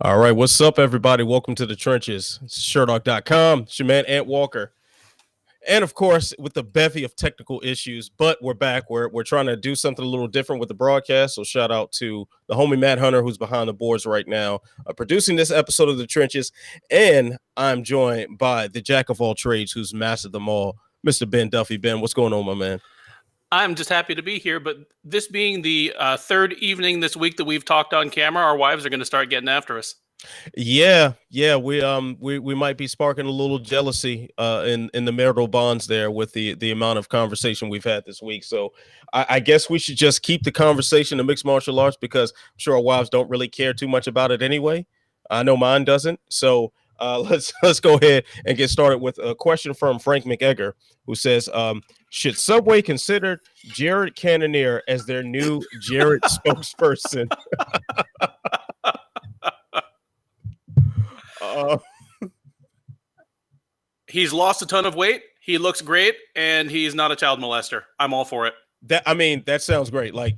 All right, what's up, everybody? Welcome to the trenches. It's Sherdog.com. It's your man, Walker. And of course, with the bevy of technical issues, but we're back. We're trying to do something a little different with the broadcast. So shout out to the homie Matt Hunter, who's behind the boards right now, producing this episode of the trenches. And I'm joined by the jack of all trades, who's mastered them all, Mr. Ben Duffy. Ben, what's going on, my man? I'm just happy to be here, but this being the third evening this week that we've talked on camera, our wives are going to start getting after us. Yeah, we might be sparking a little jealousy in the marital bonds there with the amount of conversation we've had this week. So I guess we should just keep the conversation of mixed martial arts because I'm sure our wives don't really care too much about it anyway. I know mine doesn't. So let's go ahead and get started with a question from Frank McEgger, who says, should Subway consider Jared Cannonier as their new Jared spokesperson? He's lost a ton of weight. He looks great, and he's not a child molester. I'm all for it. That sounds great. Like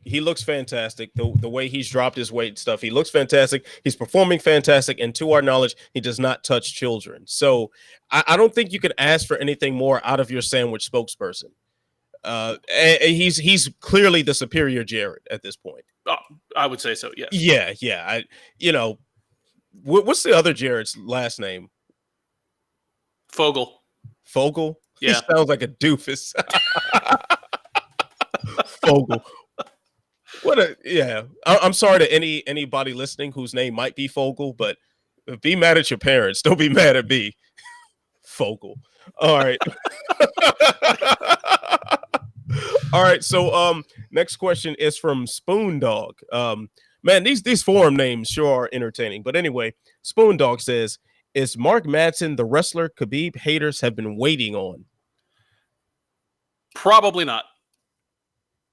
he looks fantastic. The way he's dropped his weight and stuff, he looks fantastic. He's performing fantastic, and to our knowledge, he does not touch children. So I don't think you could ask for anything more out of your sandwich spokesperson. He's clearly the superior Jared at this point. Oh, I would say so. Yes. Yeah. What's the other Jared's last name? Fogel. Yeah. He sounds like a doofus. Fogel. I'm sorry to anybody listening whose name might be Fogel, but be mad at your parents. Don't be mad at me. Fogel. All right. All right. So next question is from Spoondog. Man, these forum names sure are entertaining. But anyway, Spoondog says, is Mark Madsen the wrestler Khabib haters have been waiting on? Probably not.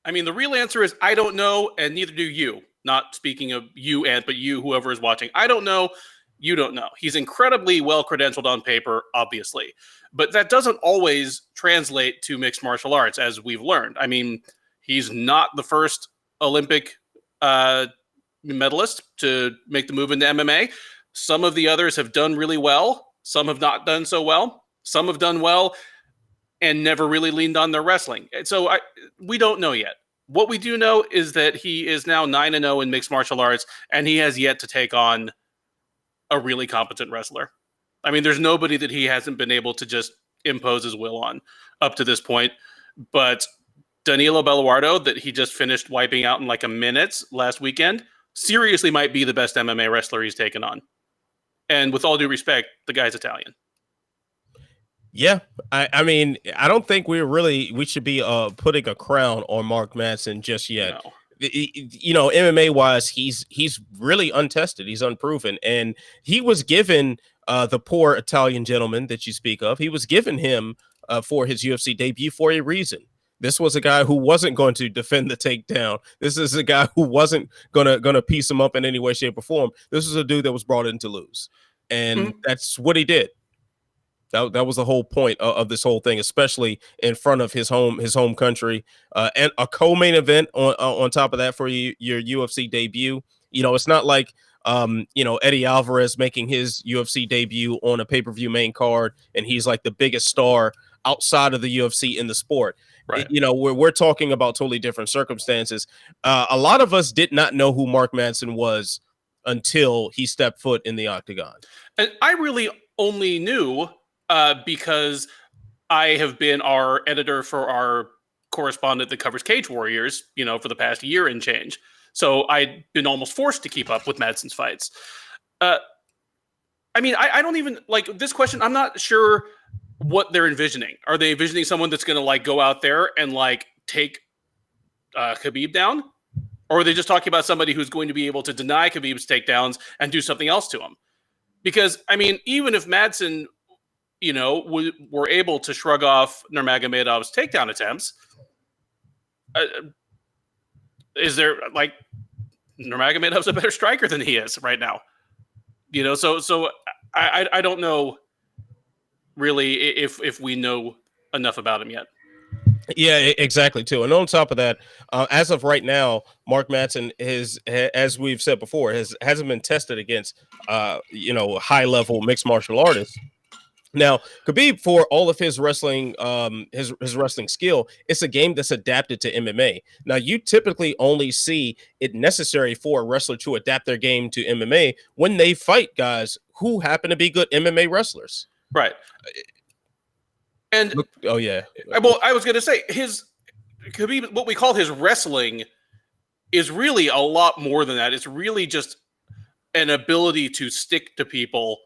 I mean, the real answer is I don't know, and neither do you. Not speaking of you, Ant, but you, whoever is watching. I don't know. You don't know. He's incredibly well-credentialed on paper, obviously. But that doesn't always translate to mixed martial arts, as we've learned. I mean, he's not the first Olympic medalist to make the move into MMA. Some of the others have done really well. Some have not done so well. Some have done well and never really leaned on their wrestling. So we don't know yet. What we do know is that he is now 9-0 in mixed martial arts, and he has yet to take on a really competent wrestler. I mean, there's nobody that he hasn't been able to just impose his will on up to this point. But Danilo Belluardo, that he just finished wiping out in like a minute last weekend, seriously might be the best MMA wrestler he's taken on. And with all due respect, the guy's Italian. Yeah, I mean, I don't think we should be putting a crown on Mark Madsen just yet. No. MMA wise, he's really untested. He's unproven, and he was given the poor Italian gentleman that you speak of. He was given him for his UFC debut for a reason. This was a guy who wasn't going to defend the takedown. This is a guy who wasn't gonna piece him up in any way, shape, or form. This is a dude that was brought in to lose, and that's what he did. That was the whole point of this whole thing, especially in front of his home country, and a co-main event on top of that for your UFC debut. It's not like Eddie Alvarez making his UFC debut on a pay-per-view main card, and he's like the biggest star outside of the UFC in the sport. Right. We're talking about totally different circumstances. A lot of us did not know who Mark Madsen was until he stepped foot in the octagon. And I really only knew because I have been our editor for our correspondent that covers Cage Warriors, for the past year and change. So I'd been almost forced to keep up with Madsen's fights. I mean, I don't even like this question. I'm not sure what they're envisioning. Are they envisioning someone that's going to go out there and take Khabib down? Or are they just talking about somebody who's going to be able to deny Khabib's takedowns and do something else to him? Because, I mean, even if Madsen, were able to shrug off Nurmagomedov's takedown attempts, is there, Nurmagomedov's a better striker than he is right now? So I don't know really if we know enough about him yet. Yeah, exactly too. And on top of that, as of right now, Mark Madsen is, as we've said before, hasn't been tested against high level mixed martial artists. Now, Khabib, for all of his wrestling, his wrestling skill, it's a game that's adapted to MMA. Now, you typically only see it necessary for a wrestler to adapt their game to MMA when they fight guys who happen to be good MMA wrestlers. Right. And Look, oh yeah, well, I was going to say his Khabib, what we call his wrestling, is really a lot more than that. It's really just an ability to stick to people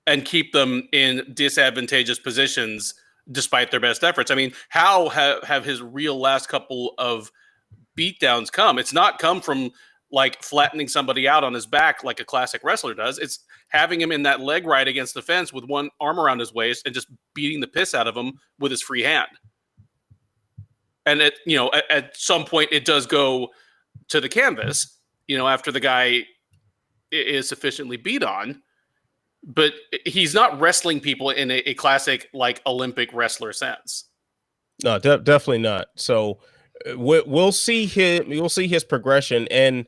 and keep them in disadvantageous positions despite their best efforts. I mean, how have his real last couple of beatdowns come? It's not come from like flattening somebody out on his back like a classic wrestler does. It's having him in that leg ride against the fence with one arm around his waist and just beating the piss out of him with his free hand. And at some point it does go to the canvas, after the guy is sufficiently beat on, but he's not wrestling people in a classic like Olympic wrestler sense. no, definitely not. So we'll see his progression, and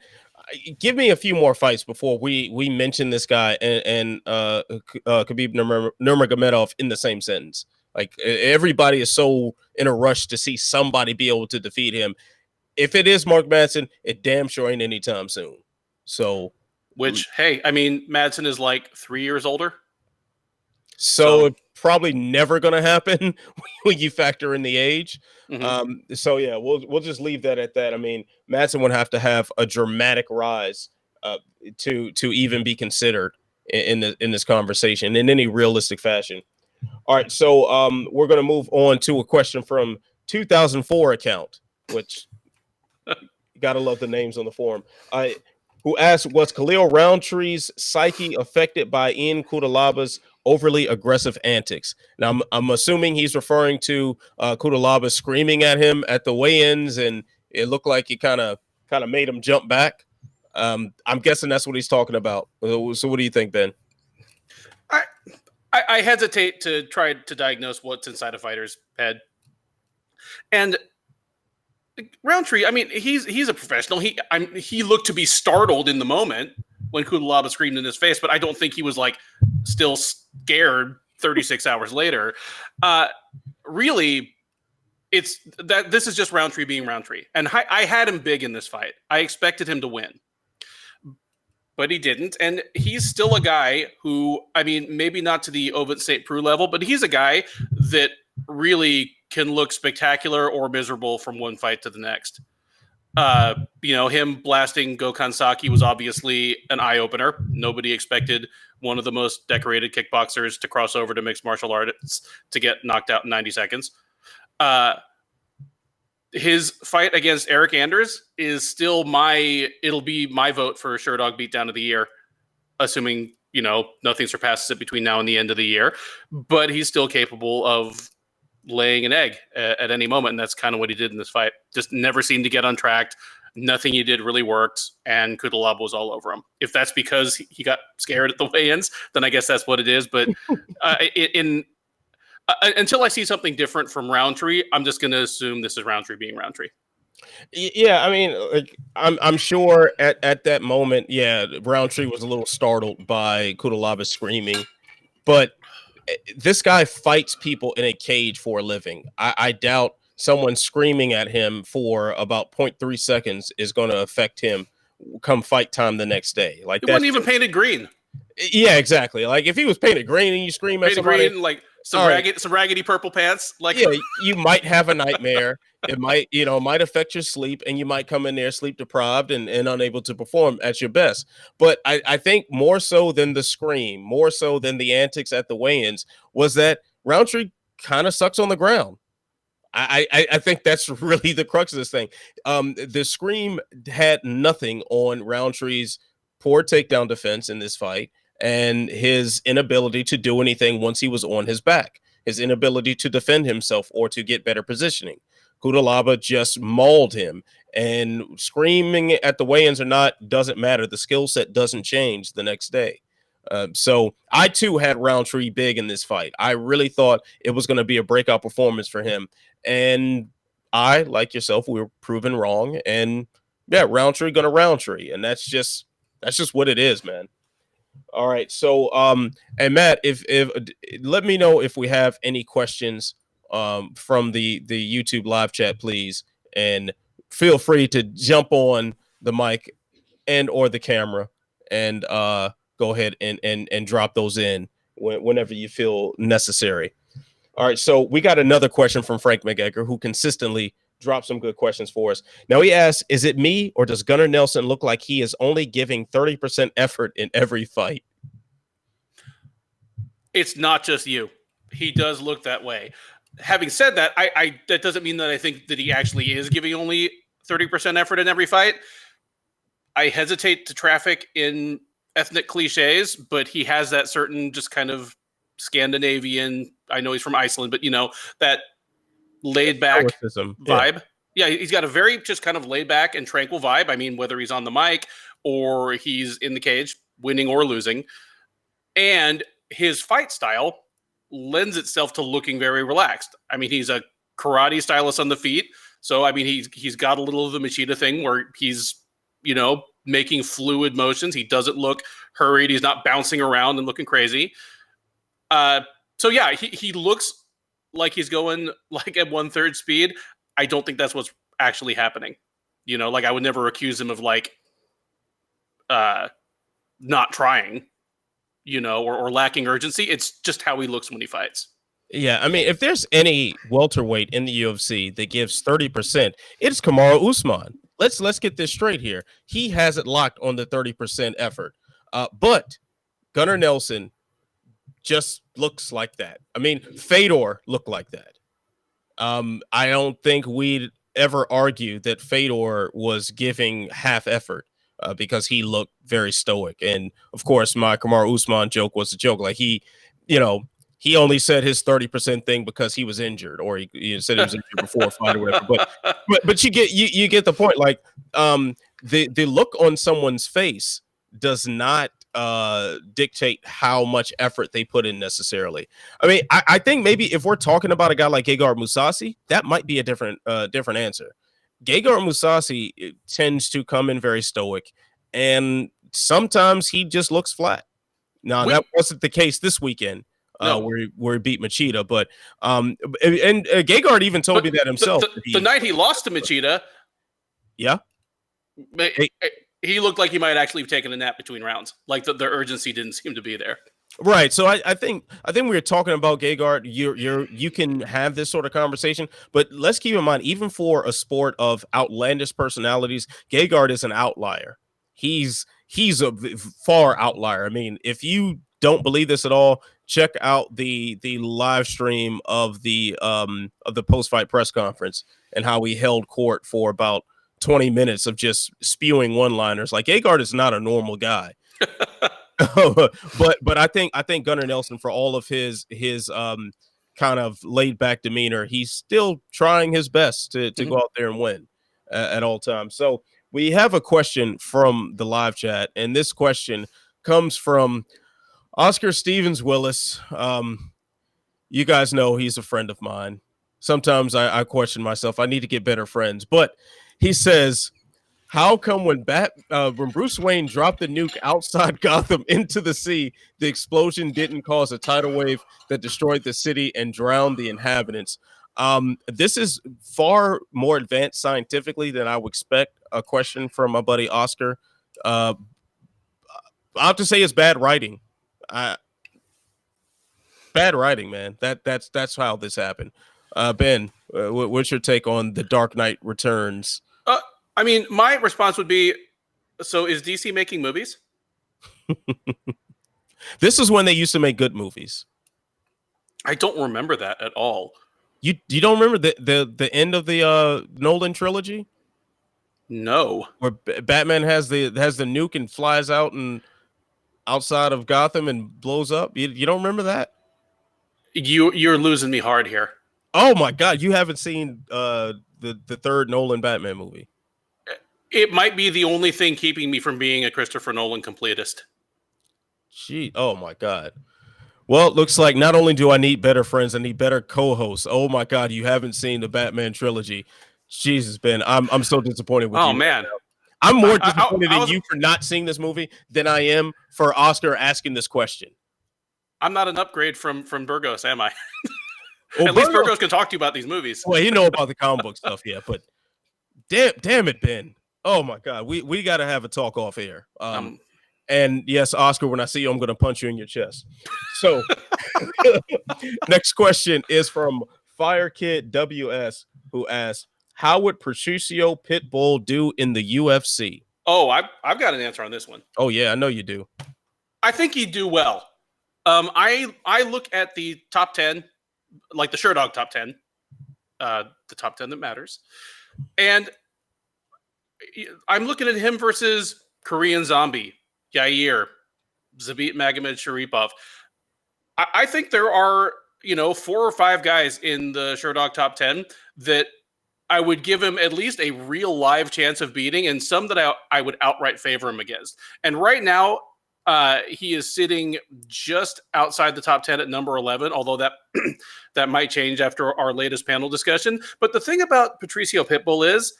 give me a few more fights before we mention this guy and Khabib Nurmagomedov in the same sentence. Like everybody is so in a rush to see somebody be able to defeat him. If it is Mark Madsen, it damn sure ain't anytime soon. So, which, hey, I mean, Madsen is like 3 years older. So it's probably never going to happen when you factor in the age. So yeah, we'll just leave that at that. I mean, Madsen would have to have a dramatic rise to even be considered in this conversation in any realistic fashion. All right, so we're going to move on to a question from 2004 account, which you gotta love the names on the forum. Who asked, was Khalil Roundtree's psyche affected by Ian Kudalaba's overly aggressive antics? Now, I'm assuming he's referring to Kudalaba screaming at him at the weigh-ins, and it looked like it kind of made him jump back. I'm guessing that's what he's talking about. So what do you think, Ben? I hesitate to try to diagnose what's inside a fighter's head. And Roundtree, I mean, he's a professional. He looked to be startled in the moment when Kudalaba screamed in his face, but I don't think he was like still scared 36 hours later. Really, it's that this is just Roundtree being Roundtree. And I had him big in this fight. I expected him to win, but he didn't. And he's still a guy who, I mean, maybe not to the Ovett St. Preux level, but he's a guy that really can look spectacular or miserable from one fight to the next. Him blasting Gokhan Saki was obviously an eye-opener. Nobody expected one of the most decorated kickboxers to cross over to mixed martial arts to get knocked out in 90 seconds. His fight against Eric Anders is still it'll be my vote for Sherdog beatdown of the year, assuming, nothing surpasses it between now and the end of the year. But he's still capable of laying an egg at any moment, and that's kind of what he did in this fight. Just never seemed to get untracked. Nothing he did really worked, and Kudalaba was all over him. If that's because he got scared at the weigh-ins, then I guess that's what it is. But until I see something different from Roundtree, I'm just going to assume this is Roundtree being Roundtree. Yeah, I mean, like, I'm sure at that moment, yeah, Roundtree was a little startled by Kudalaba screaming, but this guy fights people in a cage for a living. I doubt someone screaming at him for about 0.3 seconds is going to affect him come fight time the next day. Like, he wasn't even painted green. Yeah, exactly. Like if he was painted green and you scream at somebody, green, like some raggedy purple pants, like yeah, you might have a nightmare. It might, might affect your sleep, and you might come in there sleep deprived and unable to perform at your best. But I think more so than the scream, more so than the antics at the weigh-ins, was that Roundtree kind of sucks on the ground. I think that's really the crux of this thing. The scream had nothing on Roundtree's poor takedown defense in this fight and his inability to do anything once he was on his back, his inability to defend himself or to get better positioning. Kudalaba just mauled him, and screaming at the weigh-ins or not doesn't matter. The skill set doesn't change the next day. So I too had Roundtree big in this fight. I really thought it was going to be a breakout performance for him, and I, like yourself, we were proven wrong, and yeah, Roundtree gonna Roundtree, and that's just what it is, man. All right, so and Matt, if let me know if we have any questions from the YouTube live chat, please, and feel free to jump on the mic and or the camera and go ahead and drop those in whenever you feel necessary. All right, so we got another question from Frank McEgger, who consistently drops some good questions for us. Now he asks, is it me or does Gunnar Nelson look like he is only giving 30% effort in every fight? It's not just you. He does look that way. Having said that, I that doesn't mean that I think that he actually is giving only 30% effort in every fight. I hesitate to traffic in ethnic cliches, but he has that certain just kind of Scandinavian, I know he's from Iceland, but that laid back Stoicism, yeah. vibe. Yeah, he's got a very just kind of laid back and tranquil vibe. I mean, whether he's on the mic or he's in the cage, winning or losing. And his fight style lends itself to looking very relaxed. I mean, he's a karate stylist on the feet. So, I mean, he's got a little of the Machida thing where he's, making fluid motions. He doesn't look hurried. He's not bouncing around and looking crazy. So yeah, he looks like he's going like at 1/3 speed. I don't think that's what's actually happening. Like I would never accuse him of like not trying, or lacking urgency. It's just how he looks when he fights. Yeah, I mean, if there's any welterweight in the UFC that gives 30%, it's Kamaru Usman. Let's get this straight here. He has it locked on the 30% effort. But Gunnar Nelson just looks like that. I mean, Fedor looked like that. I don't think we'd ever argue that Fedor was giving half effort because he looked very stoic. And of course, my Kamaru Usman joke was a joke. Like you know, he only said his 30% thing because he was injured, or he said he was injured before a fight or whatever. But you get the point. Like the look on someone's face does not dictate how much effort they put in necessarily. I mean, I think maybe if we're talking about a guy like Gegard Mousasi, that might be a different answer. Gegard Mousasi tends to come in very stoic, and sometimes he just looks flat. Now that wasn't the case this weekend. No. Where he beat Machida, but and Gegard even told me that himself. The night he lost to Machida, yeah, he looked like he might actually have taken a nap between rounds. Like the urgency didn't seem to be there. Right. So I think we were talking about Gegard. You can have this sort of conversation, but let's keep in mind, even for a sport of outlandish personalities, Gegard is an outlier. He's a far outlier. I mean, if you don't believe this at all, check out the live stream of the post-fight press conference and how he held court for about 20 minutes of just spewing one-liners. Like, Gegard is not a normal guy. but I think Gunnar Nelson, for all of his kind of laid back demeanor, he's still trying his best to go out there and win at all times. So we have a question from the live chat, and this question comes from Oscar Stevens Willis. You guys know he's a friend of mine. Sometimes I question myself. I need to get better friends, but he says, how come when Bruce Wayne dropped the nuke outside Gotham into the sea, the explosion didn't cause a tidal wave that destroyed the city and drowned the inhabitants? This is far more advanced scientifically than I would expect a question from my buddy Oscar. I'll have to say it's bad writing. Bad writing, man. That's how this happened. Ben, what's your take on The Dark Knight Returns? I mean, my response would be, so is DC making movies? This is when they used to make good movies. I don't remember that at all. You don't remember the end of the Nolan trilogy? No. Where Batman has the nuke and flies out and outside of Gotham and blows up? You don't remember that? You're losing me hard here. Oh my God, you haven't seen the third Nolan Batman movie? It might be the only thing keeping me from being a Christopher Nolan completist. Gee, oh my God. Well, it looks like not only do I need better friends, I need better co-hosts. Oh my God, you haven't seen the Batman trilogy. Jesus, Ben, I'm so disappointed with Oh you right man, now. I'm more disappointed I in was. you for not seeing this movie than I am for Oscar asking this question. I'm not an upgrade from Burgos, am I? Well, At least Burgos, Burgos can talk to you about these movies. well, you know about the comic book stuff, yeah, but damn it, Ben. Oh my God, we got to have a talk off air. And yes, Oscar, when I see you, I'm going to punch you in your chest. So, next question is from Fire Kid WS, who asks, "How would Patricio Pitbull do in the UFC?" Oh, I've got an answer on this one. Oh yeah, I know you do. I think he'd do well. I look at the top 10, like the Sherdog top 10, the top 10 that matters, and I'm looking at him versus Korean Zombie, Yair, Zabit Magomed Sharipov. I think there are 4 or 5 guys in the Sherdog top 10 that I would give him at least a real live chance of beating, and some that I would outright favor him against. And right now, he is sitting just outside the top 10 at number 11, although that that might change after our latest panel discussion. But the thing about Patricio Pitbull is,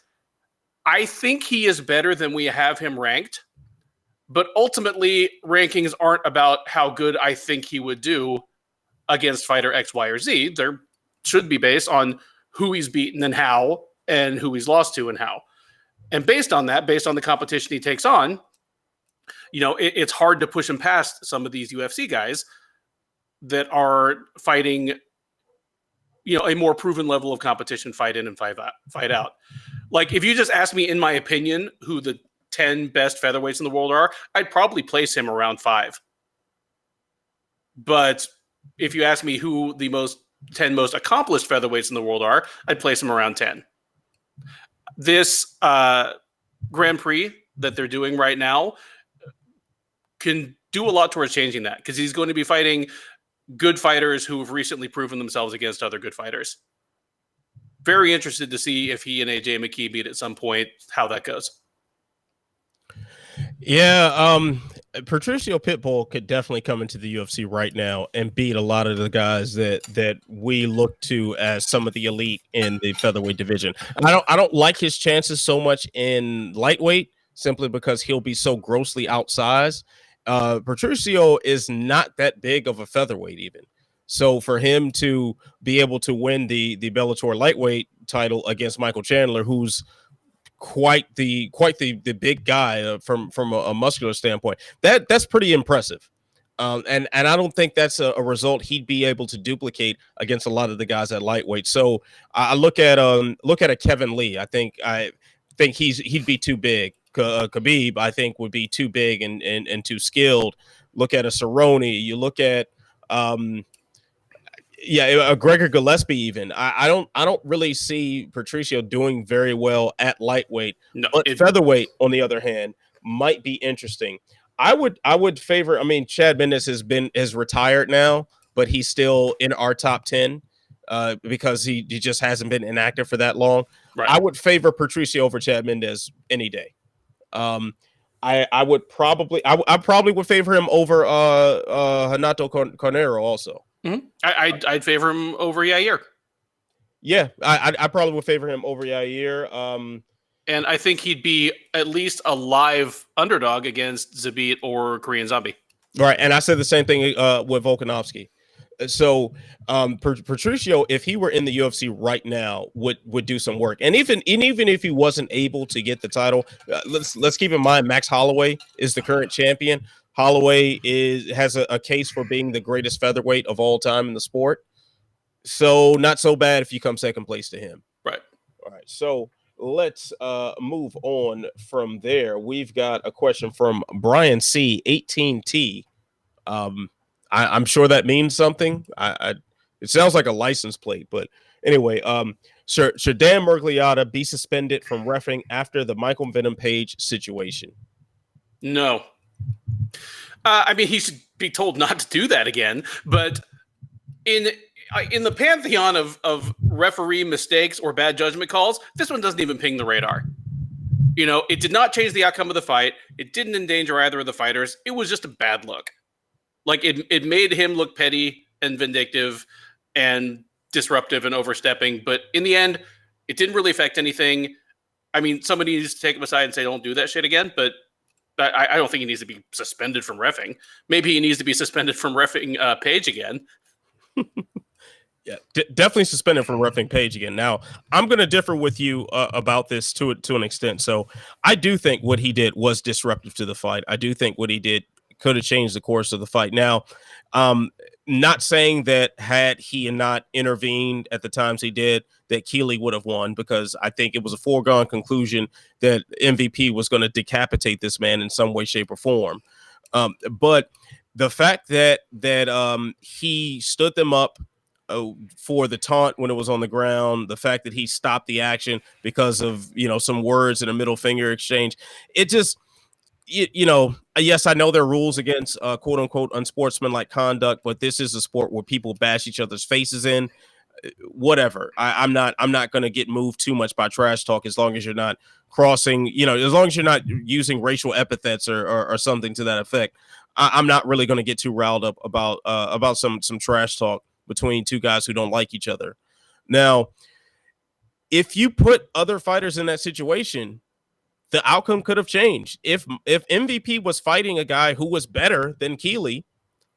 I think he is better than we have him ranked. But ultimately, rankings aren't about how good I think he would do against fighter X, Y, or Z. They should be based on who he's beaten and how, and who he's lost to and how. And based on that, based on the competition he takes on, it's hard to push him past some of these UFC guys that are fighting, a more proven level of competition, fight in and fight out. Like, if you just ask me, in my opinion, who the 10 best featherweights in the world are, I'd probably place him around 5. But if you ask me who the 10 most accomplished featherweights in the world are, I'd place him around 10. This Grand Prix that they're doing right now can do a lot towards changing that, because he's going to be fighting good fighters who have recently proven themselves against other good fighters. Very interested to see if he and AJ McKee meet at some point, how that goes. Yeah, Patricio Pitbull could definitely come into the UFC right now and beat a lot of the guys that we look to as some of the elite in the featherweight division. And I don't like his chances so much in lightweight, simply because he'll be so grossly outsized. Patricio is not that big of a featherweight even. So for him to be able to win the Bellator lightweight title against Michael Chandler, who's quite the big guy from a muscular standpoint, that's pretty impressive. And I don't think that's a result he'd be able to duplicate against a lot of the guys at lightweight. So I look at a Kevin Lee. I think he'd be too big. Khabib, I think, would be too big and too skilled. Look at a Cerrone. You look at Gregor Gillespie even. I don't really see Patricio doing very well at lightweight. No, but featherweight, on the other hand, might be interesting. I would favor. I mean, Chad Mendes has retired now, but he's still in our top 10 because he just hasn't been inactive for that long. Right. I would favor Patricio over Chad Mendes any day. I probably would favor him over Renato Carneiro also. Mm-hmm. I'd favor him over Yair. Yeah, I probably would favor him over Yair. And I think he'd be at least a live underdog against Zabit or Korean Zombie. Right, and I said the same thing with Volkanovski. So Patricio, if he were in the UFC right now, would do some work. And even if he wasn't able to get the title, let's keep in mind Max Holloway is the current champion. Holloway has a case for being the greatest featherweight of all time in the sport. So not so bad if you come second place to him. Right. All right. So let's move on from there. We've got a question from Brian C. 18T. I'm sure that means something. It sounds like a license plate, but anyway, should Dan Miragliotta be suspended from reffing after the Michael Venom Page situation? No. I mean, he should be told not to do that again. But in the pantheon of referee mistakes or bad judgment calls, this one doesn't even ping the radar. It did not change the outcome of the fight. It didn't endanger either of the fighters. It was just a bad look. Like it made him look petty and vindictive and disruptive and overstepping. But in the end, it didn't really affect anything. I mean, somebody needs to take him aside and say, don't do that shit again. But I don't think he needs to be suspended from reffing. Maybe he needs to be suspended from reffing Page again. Yeah, definitely suspended from reffing Page again. Now, I'm going to differ with you about this to an extent. So, I do think what he did was disruptive to the fight. I do think what he did could have changed the course of the fight. Now, um, not saying that had he not intervened at the times he did, that Keely would have won, because I think it was a foregone conclusion that MVP was going to decapitate this man in some way, shape, or form. But the fact that he stood them up for the taunt when it was on the ground, the fact that he stopped the action because of some words and a middle finger exchange, it just yes, I know there are rules against quote unquote unsportsmanlike conduct, but this is a sport where people bash each other's faces in. Whatever. I'm not going to get moved too much by trash talk, as long as you're not crossing, as long as you're not using racial epithets or something to that effect. I'm not really going to get too riled up about some trash talk between two guys who don't like each other. Now, if you put other fighters in that situation, the outcome could have changed. If MVP was fighting a guy who was better than Keely,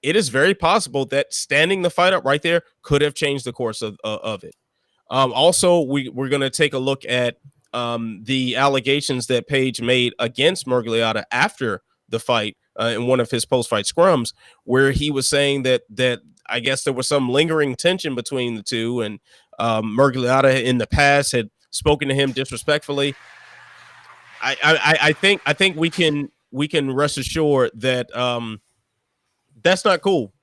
it is very possible that standing the fight up right there could have changed the course of it. Also, we're going to take a look at the allegations that Page made against Murgliata after the fight in one of his post-fight scrums, where he was saying that I guess there was some lingering tension between the two, and Murgliata in the past had spoken to him disrespectfully. I think we can rest assured that that's not cool.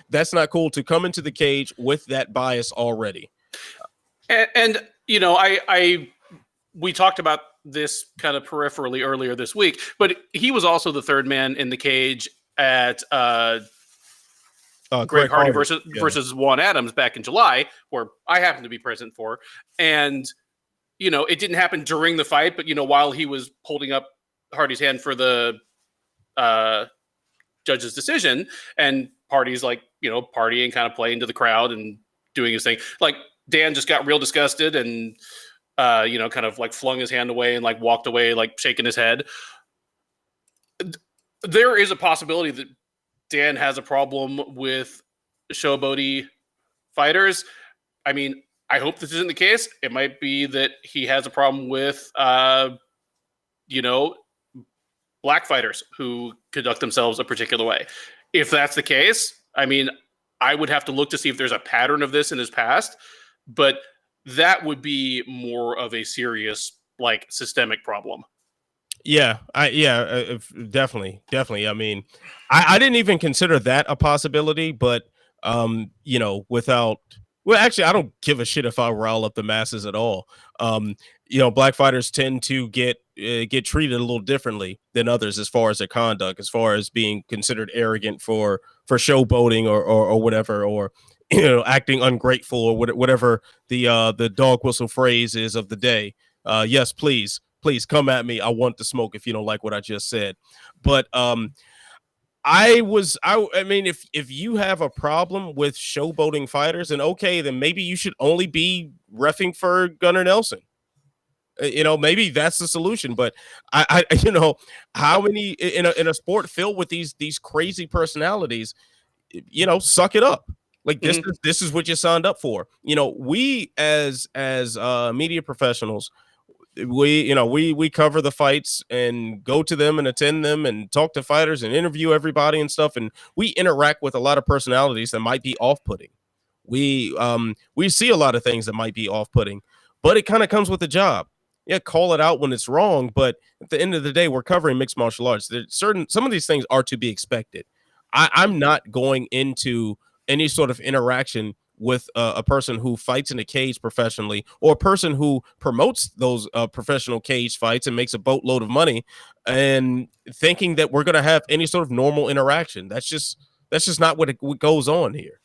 That's not cool to come into the cage with that bias already. And we talked about this kind of peripherally earlier this week, but he was also the third man in the cage at Greg Hardy versus Juan Adams back in July, where I happened to be present for. And, it didn't happen during the fight, but, while he was holding up Hardy's hand for the judge's decision, and Hardy's like, partying, kind of playing to the crowd and doing his thing. Like, Dan just got real disgusted and, kind of like flung his hand away and like walked away, like shaking his head. There is a possibility that Dan has a problem with showboaty fighters. I mean, I hope this isn't the case. It might be that he has a problem with, black fighters who conduct themselves a particular way. If that's the case, I mean, I would have to look to see if there's a pattern of this in his past, but that would be more of a serious, like, systemic problem. Yeah, definitely. I mean, I didn't even consider that a possibility, but actually, I don't give a shit if I rile up the masses at all. Black fighters tend to get treated a little differently than others as far as their conduct, as far as being considered arrogant for showboating or whatever, or acting ungrateful or whatever the dog whistle phrase is of the day. Yes, please come at me. I want the smoke if you don't like what I just said. But I mean, if you have a problem with showboating fighters, and okay, then maybe you should only be reffing for Gunnar Nelson. Maybe that's the solution. But I how many in a sport filled with these crazy personalities, suck it up. Like this is what you signed up for. We as media professionals, we cover the fights and go to them and attend them and talk to fighters and interview everybody and stuff, and we interact with a lot of personalities that might be off-putting. We see a lot of things that might be off-putting, but it kind of comes with the job. Yeah, call it out when it's wrong, but at the end of the day, we're covering mixed martial arts. Some of these things are to be expected. I'm not going into any sort of interaction with a person who fights in a cage professionally, or a person who promotes those professional cage fights and makes a boatload of money, and thinking that we're going to have any sort of normal interaction. That's just not what goes on here.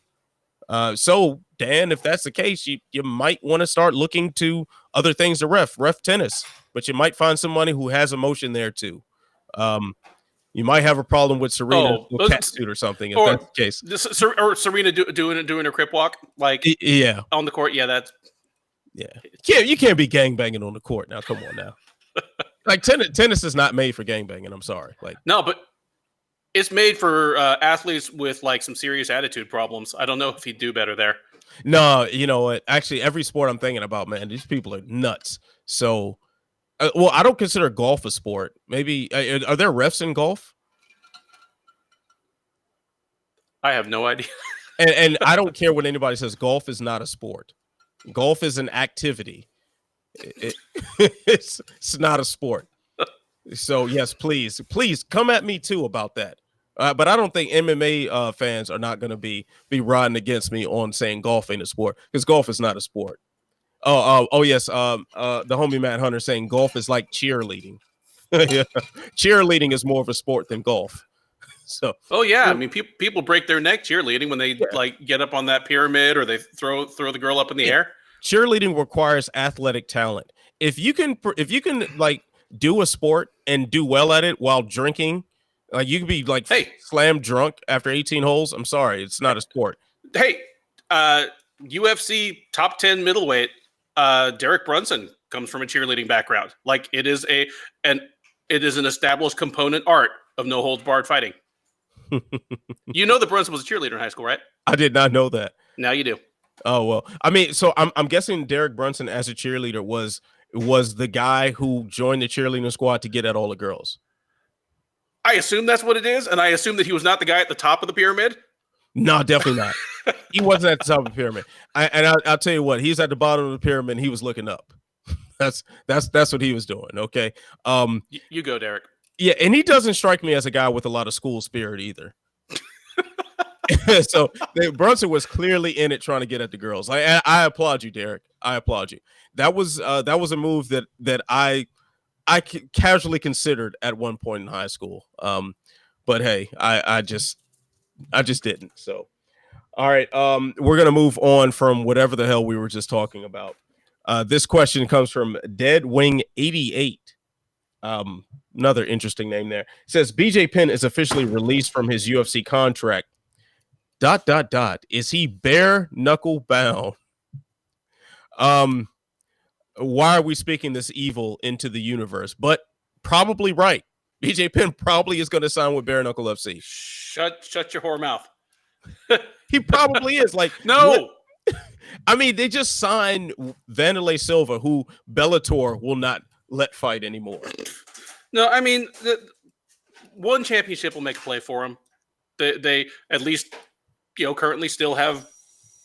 So Dan, if that's the case, you might want to start looking to other things to ref tennis, but you might find somebody who has emotion there too. You might have a problem with Serena cat suit or something if that's the case. Or Serena doing her crip walk Yeah, on the court. Yeah, that's You can't be gangbanging on the court now. Come on now. Like tennis is not made for gangbanging. I'm sorry. Like no, but it's made for athletes with like some serious attitude problems. I don't know if he'd do better there. No, you know what? Actually, every sport I'm thinking about, man, these people are nuts. So, well, I don't consider golf a sport. Maybe are there refs in golf? I have no idea. And I don't care what anybody says. Golf is not a sport. Golf is an activity. It's not a sport. So yes, please come at me too about that. But I don't think MMA fans are not going to be riding against me on saying golf ain't a sport, because golf is not a sport. Oh yes. The homie Matt Hunter saying golf is like cheerleading. Yeah. Cheerleading is more of a sport than golf. So. Oh yeah, I mean people break their neck cheerleading when they like get up on that pyramid or they throw the girl up in the air. Cheerleading requires athletic talent. If you can like do a sport and do well at it while drinking, like you could be like slam drunk after 18 holes. I'm sorry, it's not a sport. Hey, UFC top 10 middleweight Derek Brunson comes from a cheerleading background. Like it is an established component art of no holds barred fighting. You know that Brunson was a cheerleader in high school, right? I did not know that. Now you do. Oh well, I mean, so I'm guessing Derek Brunson as a cheerleader was the guy who joined the cheerleading squad to get at all the girls. I assume that's what it is, and I assume that he was not the guy at the top of the pyramid. No, definitely not. He wasn't at the top of the pyramid. I'll tell you what, he's at the bottom of the pyramid. And he was looking up. That's what he was doing. Okay. You go, Derek. Yeah, and he doesn't strike me as a guy with a lot of school spirit either. So Brunson was clearly in it trying to get at the girls. I applaud you, Derek. I applaud you. That was a move that I casually considered at one point in high school. But hey, I just didn't. So, all right. We're gonna move on from whatever the hell we were just talking about. This question comes from Deadwing88. Another interesting name there. It says BJ Penn is officially released from his UFC contract. ... Is he bare knuckle bound? Why are we speaking this evil into the universe? But probably right. BJ Penn probably is going to sign with Bare Knuckle FC. Shut your whore mouth. He probably is. Like no. I mean, they just signed Vanderlei Silva, who Bellator will not let fight anymore. No, I mean, one championship will make a play for him. They at least, currently still have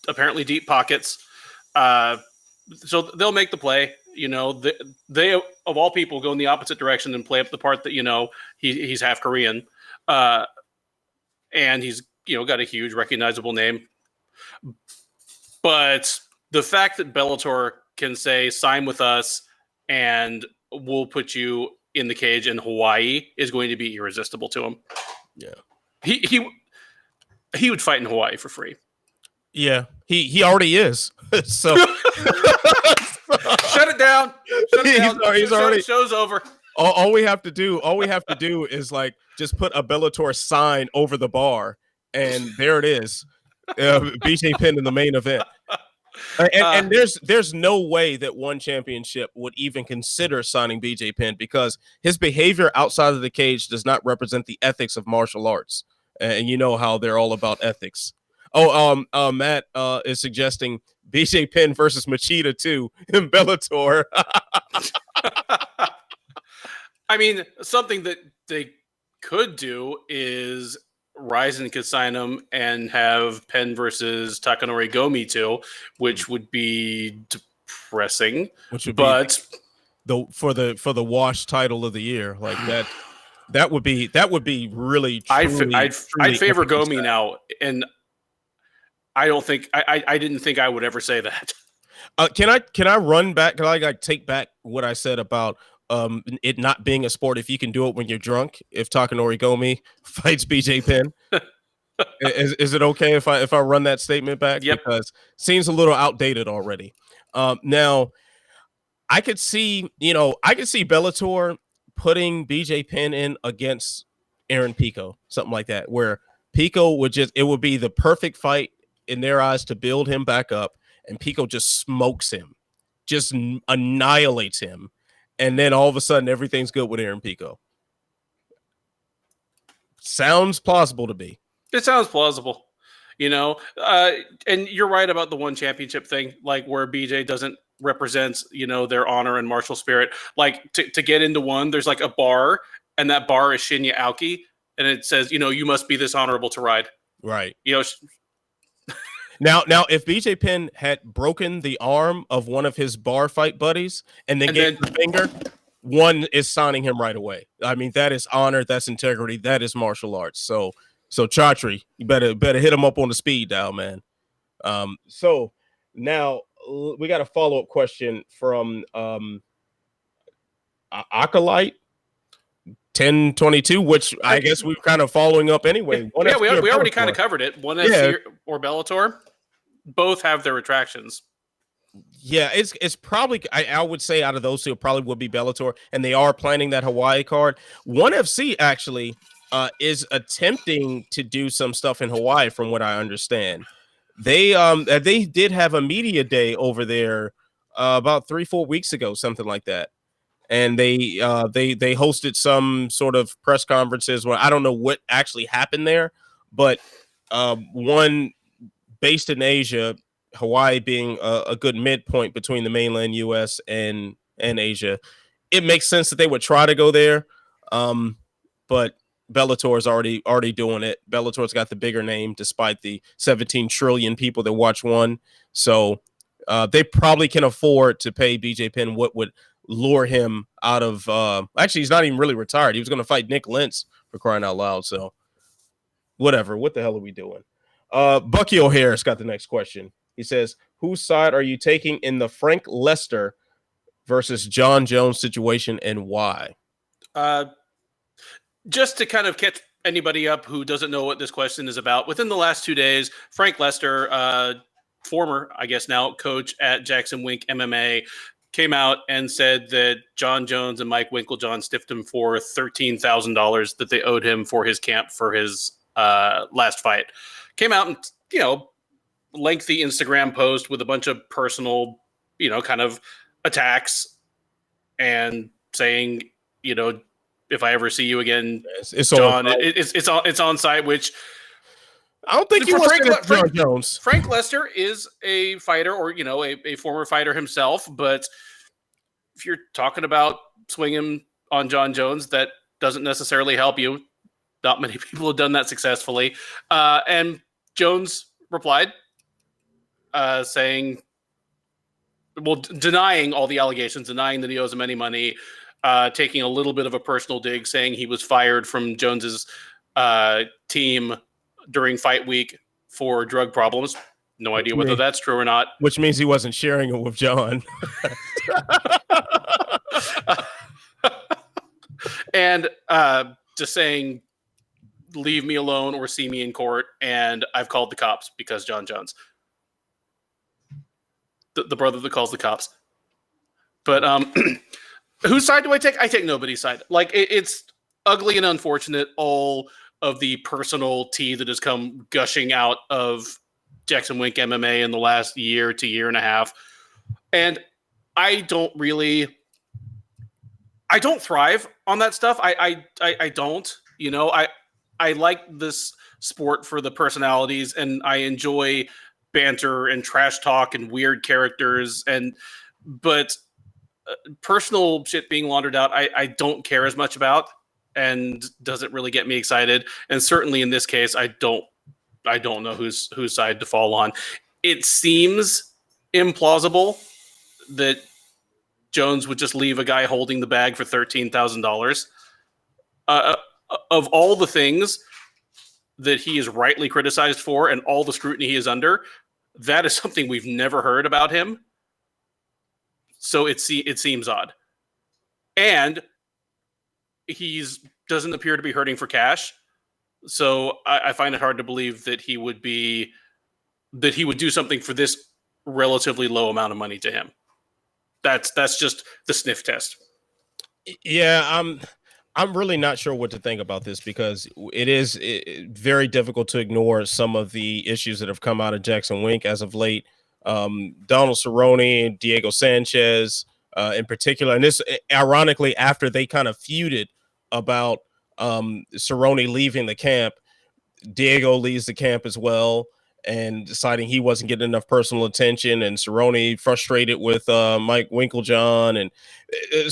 apparently deep pockets. So they'll make the play. They of all people go in the opposite direction and play up the part that he's half Korean, and he's got a huge recognizable name. But the fact that Bellator can say sign with us and we'll put you in the cage in Hawaii is going to be irresistible to him. Yeah, he would fight in Hawaii for free. Yeah, he already is. So shut it down. He's already. Show's over. All we have to do is like just put a Bellator sign over the bar, and there it is. BJ Penn in the main event. And there's no way that one championship would even consider signing BJ Penn, because his behavior outside of the cage does not represent the ethics of martial arts, and you know how they're all about ethics. Matt is suggesting BJ Penn versus Machida 2 in Bellator. I mean, something that they could do is Ryzen could sign him and have Penn versus Takanori Gomi 2, which would be depressing. For the wash title of the year, like that would be really. I'd favor Gomi now, and I don't think I didn't think I would ever say that. Can I run back? Can I take back what I said about it not being a sport if you can do it when you're drunk? If Takanori Gomi fights BJ Penn, is it okay if I run that statement back? Yep. Because it seems a little outdated already. Now I could see Bellator putting BJ Penn in against Aaron Pico, something like that, where Pico it would be the perfect fight in their eyes to build him back up, and Pico just smokes him, just annihilates him, and then all of a sudden everything's good with Aaron Pico. Sounds plausible to me. It sounds plausible. And you're right about the one championship thing, like where BJ doesn't represent, their honor and martial spirit. Like to get into one, there's like a bar, and that bar is Shinya Aoki, and it says, you must be this honorable to ride. Right. Now, if BJ Penn had broken the arm of one of his bar fight buddies and then gave the finger, one is signing him right away. I mean, that is honor, that's integrity, that is martial arts. So Chatri, you better hit him up on the speed dial, man. So now we got a follow-up question from Acolyte 1022, which I guess we're kind of following up anyway. We already kind of covered it. One FC or Bellator, both have their attractions. Yeah, it's probably, I would say out of those two, it probably would be Bellator, and they are planning that Hawaii card. ONE FC actually is attempting to do some stuff in Hawaii, from what I understand. They did have a media day over there about 3-4 weeks ago, something like that, and they hosted some sort of press conferences where I don't know what actually happened there, but one based in Asia, Hawaii being a good midpoint between the mainland U.S. and Asia, it makes sense that they would try to go there, but Bellator is already doing it. Bellator's got the bigger name, despite the 17 trillion people that watch ONE. So they probably can afford to pay BJ Penn what would lure him out of. Actually, he's not even really retired. He was going to fight Nick Lentz, for crying out loud. So whatever. What the hell are we doing? Bucky O'Hara's got the next question. He says, "Whose side are you taking in the Frank Lester versus John Jones situation, and why?" Just to kind of catch anybody up who doesn't know what this question is about, within the last 2 days, Frank Lester, former, I guess now, coach at Jackson Wink MMA, came out and said that John Jones and Mike Winklejohn stiffed him for $13,000 that they owed him for his camp for his last fight. Came out and, lengthy Instagram post with a bunch of personal, kind of attacks and saying, if I ever see you again, it's John, it's on site, which I don't think you want John Jones. Frank Lester is a fighter, or a former fighter himself, but if you're talking about swinging on John Jones, that doesn't necessarily help you. Not many people have done that successfully. And Jones replied, saying, denying all the allegations, denying that he owes him any money, taking a little bit of a personal dig, saying he was fired from Jones's team during fight week for drug problems. No idea whether that's true or not. Which means he wasn't sharing it with John. And just saying, leave me alone or see me in court, and I've called the cops because John Jones. The brother that calls the cops. But whose side do I take? I take nobody's side. Like, it's ugly and unfortunate, all of the personal tea that has come gushing out of Jackson Wink MMA in the last year to year and a half. And I don't thrive on that stuff. I don't, I like this sport for the personalities, and I enjoy banter and trash talk and weird characters, but personal shit being laundered out, I don't care as much about, and doesn't really get me excited. And certainly in this case, I don't know whose side to fall on. It seems implausible that Jones would just leave a guy holding the bag for $13,000. Of all the things that he is rightly criticized for and all the scrutiny he is under, that is something we've never heard about him. So it seems odd. And he's doesn't appear to be hurting for cash. So I find it hard to believe that he would do something for this relatively low amount of money to him. That's just the sniff test. Yeah, I'm really not sure what to think about this because it is very difficult to ignore some of the issues that have come out of Jackson Wink as of late. Donald Cerrone, Diego Sanchez, in particular, and this ironically after they kind of feuded about Cerrone leaving the camp. Diego leaves the camp as well and deciding he wasn't getting enough personal attention, and Cerrone frustrated with Mike Winklejohn, and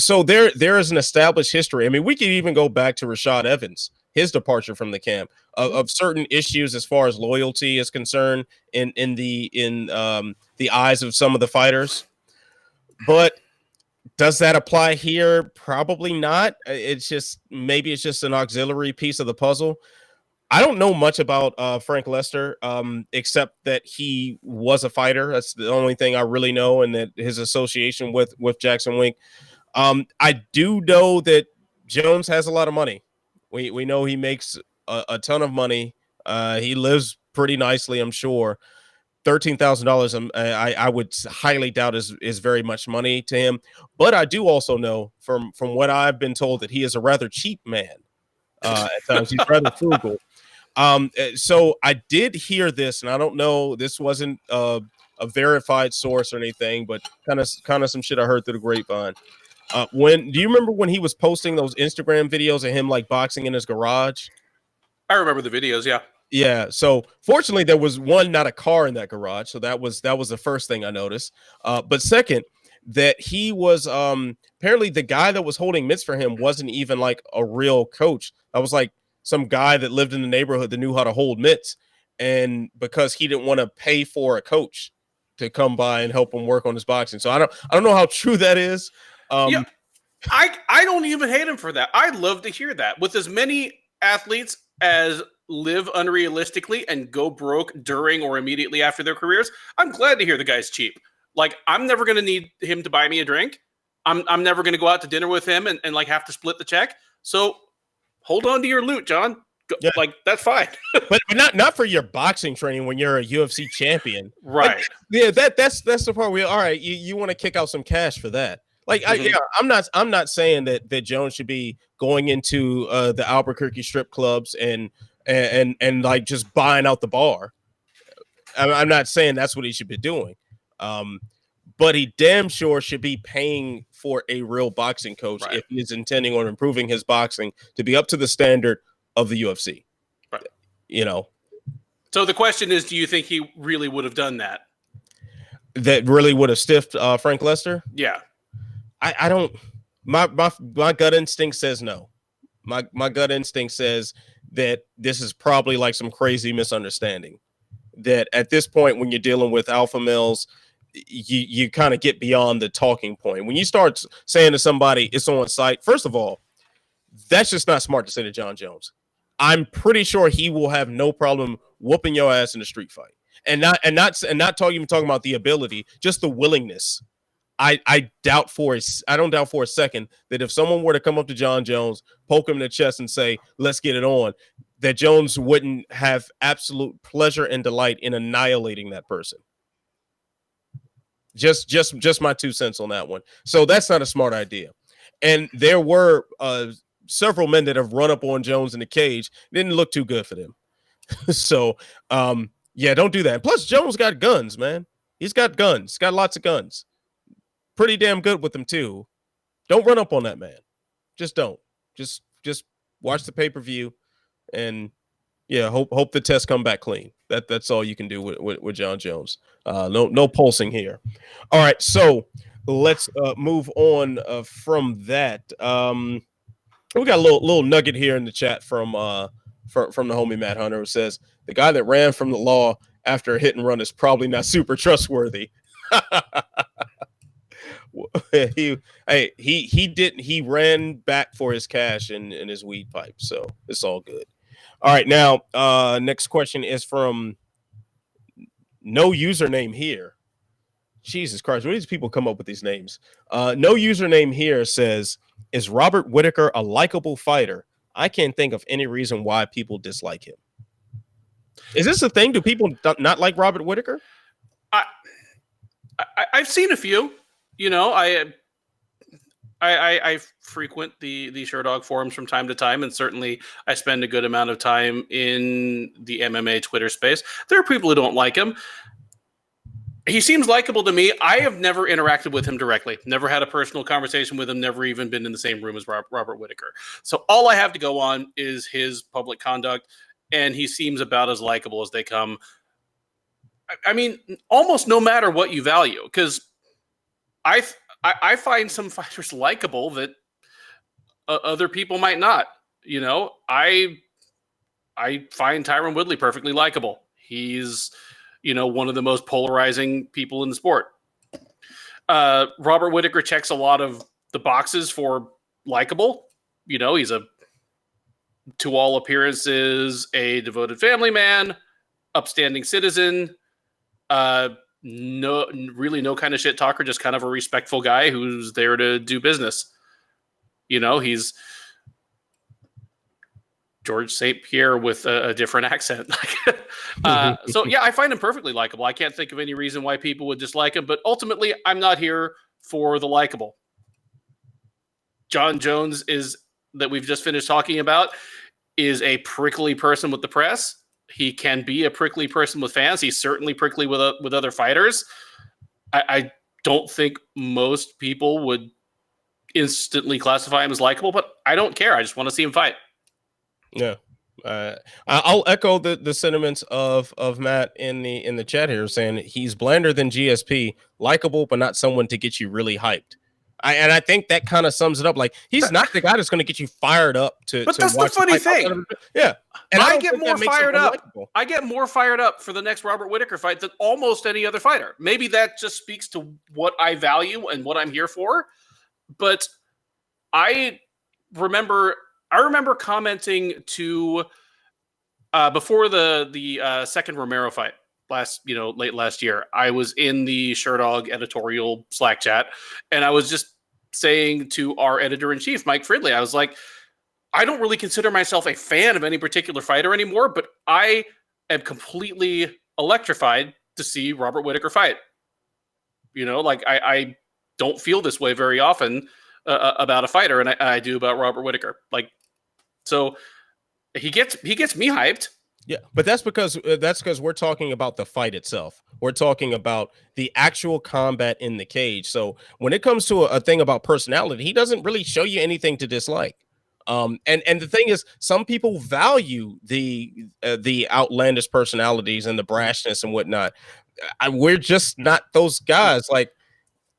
so there is an established history. I mean, we could even go back to Rashad Evans, his departure from the camp, of certain issues as far as loyalty is concerned in the eyes of some of the fighters. But does that apply here? Probably not. It's just maybe it's just an auxiliary piece of the puzzle. I don't know much about Frank Lester, except that he was a fighter. That's the only thing I really know, and that his association with Jackson Wink. I do know that Jones has a lot of money. We know he makes a ton of money. He lives pretty nicely, I'm sure. $13,000, I would highly doubt is very much money to him. But I do also know from what I've been told that he is a rather cheap man. At times, he's rather frugal. So I did hear this, and I don't know, this wasn't a verified source or anything, but kind of some shit I heard through the grapevine. When do you remember when he was posting those Instagram videos of him like boxing in his garage? I remember the videos. Yeah. Yeah. So fortunately, there was one, not a car in that garage. So that was the first thing I noticed. But second, that he was apparently the guy that was holding mitts for him wasn't even like a real coach. I was like some guy that lived in the neighborhood that knew how to hold mitts, and because he didn't want to pay for a coach to come by and help him work on his boxing. So I don't know how true that is. Yeah. I don't even hate him for that. I'd love to hear that. With as many athletes as live unrealistically and go broke during or immediately after their careers, I'm glad to hear the guy's cheap. Like, I'm never going to need him to buy me a drink. I'm never going to go out to dinner with him and like have to split the check. So hold on to your loot, John. Yeah. Like, that's fine. but not for your boxing training when you're a UFC champion. Right. Like, yeah, that's the part where all right, you want to kick out some cash for that. Like, I'm not saying that Jones should be going into the Albuquerque strip clubs and like just buying out the bar. I'm not saying that's what he should be doing. But he damn sure should be paying for a real boxing coach if he's intending on improving his boxing to be up to the standard of the UFC. Right. You know. So the question is, do you think he really would have done that? That really would have stiffed Frank Lester? Yeah. I don't. My gut instinct says no. My gut instinct says that this is probably like some crazy misunderstanding. That at this point, when you're dealing with alpha males, you kind of get beyond the talking point. When you start saying to somebody, it's on site, first of all, that's just not smart to say to John Jones. I'm pretty sure he will have no problem whooping your ass in a street fight. And not talking about the ability, just the willingness. I don't doubt for a second that if someone were to come up to John Jones, poke him in the chest and say, let's get it on, that Jones wouldn't have absolute pleasure and delight in annihilating that person. Just my 2 cents on that one. So that's not a smart idea. And there were several men that have run up on Jones in the cage. Didn't look too good for them. So yeah, don't do that. Plus, Jones got guns, man. He's got guns. He's got lots of guns. Pretty damn good with them too. Don't run up on that man. Just don't. Just watch the pay-per-view and yeah, hope the tests come back clean. That's all you can do with John Jones. No pulsing here. All right, so let's move on from that. We got a little nugget here in the chat from the homie Matt Hunter, who says the guy that ran from the law after a hit and run is probably not super trustworthy. He ran back for his cash and his weed pipe, so it's all good. All right, now next question is from no username here. Jesus Christ, where do these people come up with these names? No username here says, is Robert Whittaker a likable fighter? I can't think of any reason why people dislike him. Is this a thing? Do people not like Robert Whittaker? I've seen a few. You know, I frequent the Sherdog forums from time to time, and certainly I spend a good amount of time in the MMA Twitter space. There are people who don't like him. He seems likable to me. I have never interacted with him directly, never had a personal conversation with him, never even been in the same room as Robert Whittaker. So all I have to go on is his public conduct, and he seems about as likable as they come. I mean, almost no matter what you value, because I find some fighters likable that other people might not. You know, I find Tyron Woodley perfectly likable. He's, one of the most polarizing people in the sport. Robert Whittaker checks a lot of the boxes for likable. He's to all appearances, a devoted family man, upstanding citizen, no kind of shit talker, just kind of a respectful guy who's there to do business. He's George St. Pierre with a different accent. So yeah, I find him perfectly likable. I can't think of any reason why people would dislike him, but ultimately I'm not here for the likable. John Jones that we've just finished talking about is a prickly person with the press. He can be a prickly person with fans. He's certainly prickly with other fighters. I don't think most people would instantly classify him as likable, but I don't care. I just want to see him fight. Yeah. I'll echo the sentiments of Matt in the chat here, saying he's blander than GSP, likable, but not someone to get you really hyped. I think that kind of sums it up. Like, he's not the guy that's going to get you fired up to. But that's the funny thing. Yeah, and I get more fired up. I get more fired up for the next Robert Whittaker fight than almost any other fighter. Maybe that just speaks to what I value and what I'm here for. But I remember commenting to before the second Romero fight late last year. I was in the Sherdog editorial Slack chat, and I was just saying to our editor-in-chief, Mike Fridley, I was like, I don't really consider myself a fan of any particular fighter anymore, but I am completely electrified to see Robert Whittaker fight. I don't feel this way very often about a fighter, and I do about Robert Whittaker. So he gets me hyped. Yeah, but that's because we're talking about the fight itself. We're talking about the actual combat in the cage. So when it comes to a thing about personality, he doesn't really show you anything to dislike. And the thing is, some people value the outlandish personalities and the brashness and whatnot. We're just not those guys. Like,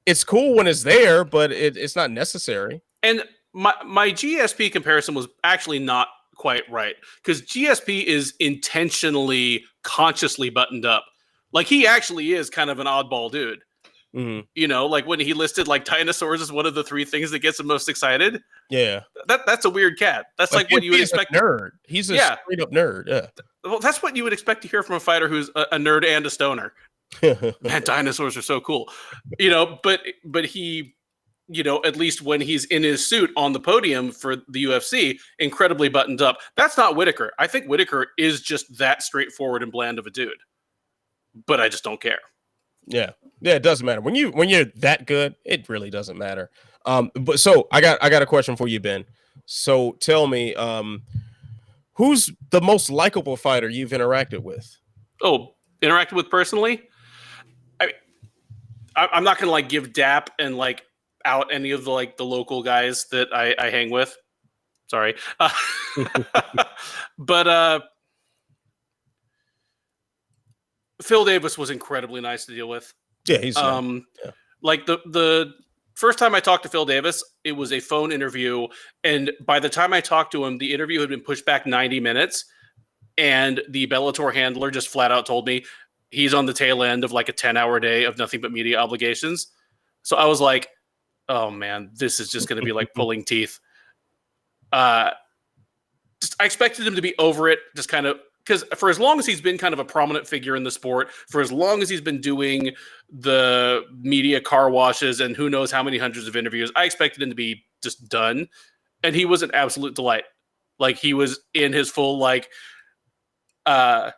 it's cool when it's there, but it's not necessary. And my GSP comparison was actually not quite right, because GSP is intentionally, consciously buttoned up. Like, he actually is kind of an oddball dude. Mm-hmm. Like when he listed like dinosaurs as one of the 3 things that gets him most excited. Yeah, that's a weird cat. That's like what you would expect. Nerd. He's a straight up nerd. Yeah. Well, that's what you would expect to hear from a fighter who's a nerd and a stoner. Man, dinosaurs are so cool. But he, at least when he's in his suit on the podium for the UFC, incredibly buttoned up. That's not Whittaker. I think Whittaker is just that straightforward and bland of a dude. But I just don't care. Yeah, it doesn't matter. When you're that good, it really doesn't matter. But so I got a question for you, Ben. So tell me, who's the most likable fighter you've interacted with? Oh, interacted with personally? I'm not gonna give DAP and out any of the local guys that I hang with. Sorry. But Phil Davis was incredibly nice to deal with. Yeah, he's the first time I talked to Phil Davis, it was a phone interview, and by the time I talked to him, the interview had been pushed back 90 minutes, and the Bellator handler just flat out told me he's on the tail end of a 10-hour day of nothing but media obligations. So I was like, oh man, this is just going to be like pulling teeth. I expected him to be over it, just kind of, because for as long as he's been kind of a prominent figure in the sport, for as long as he's been doing the media car washes and who knows how many hundreds of interviews, I expected him to be just done. And he was an absolute delight. He was in his full, Mr.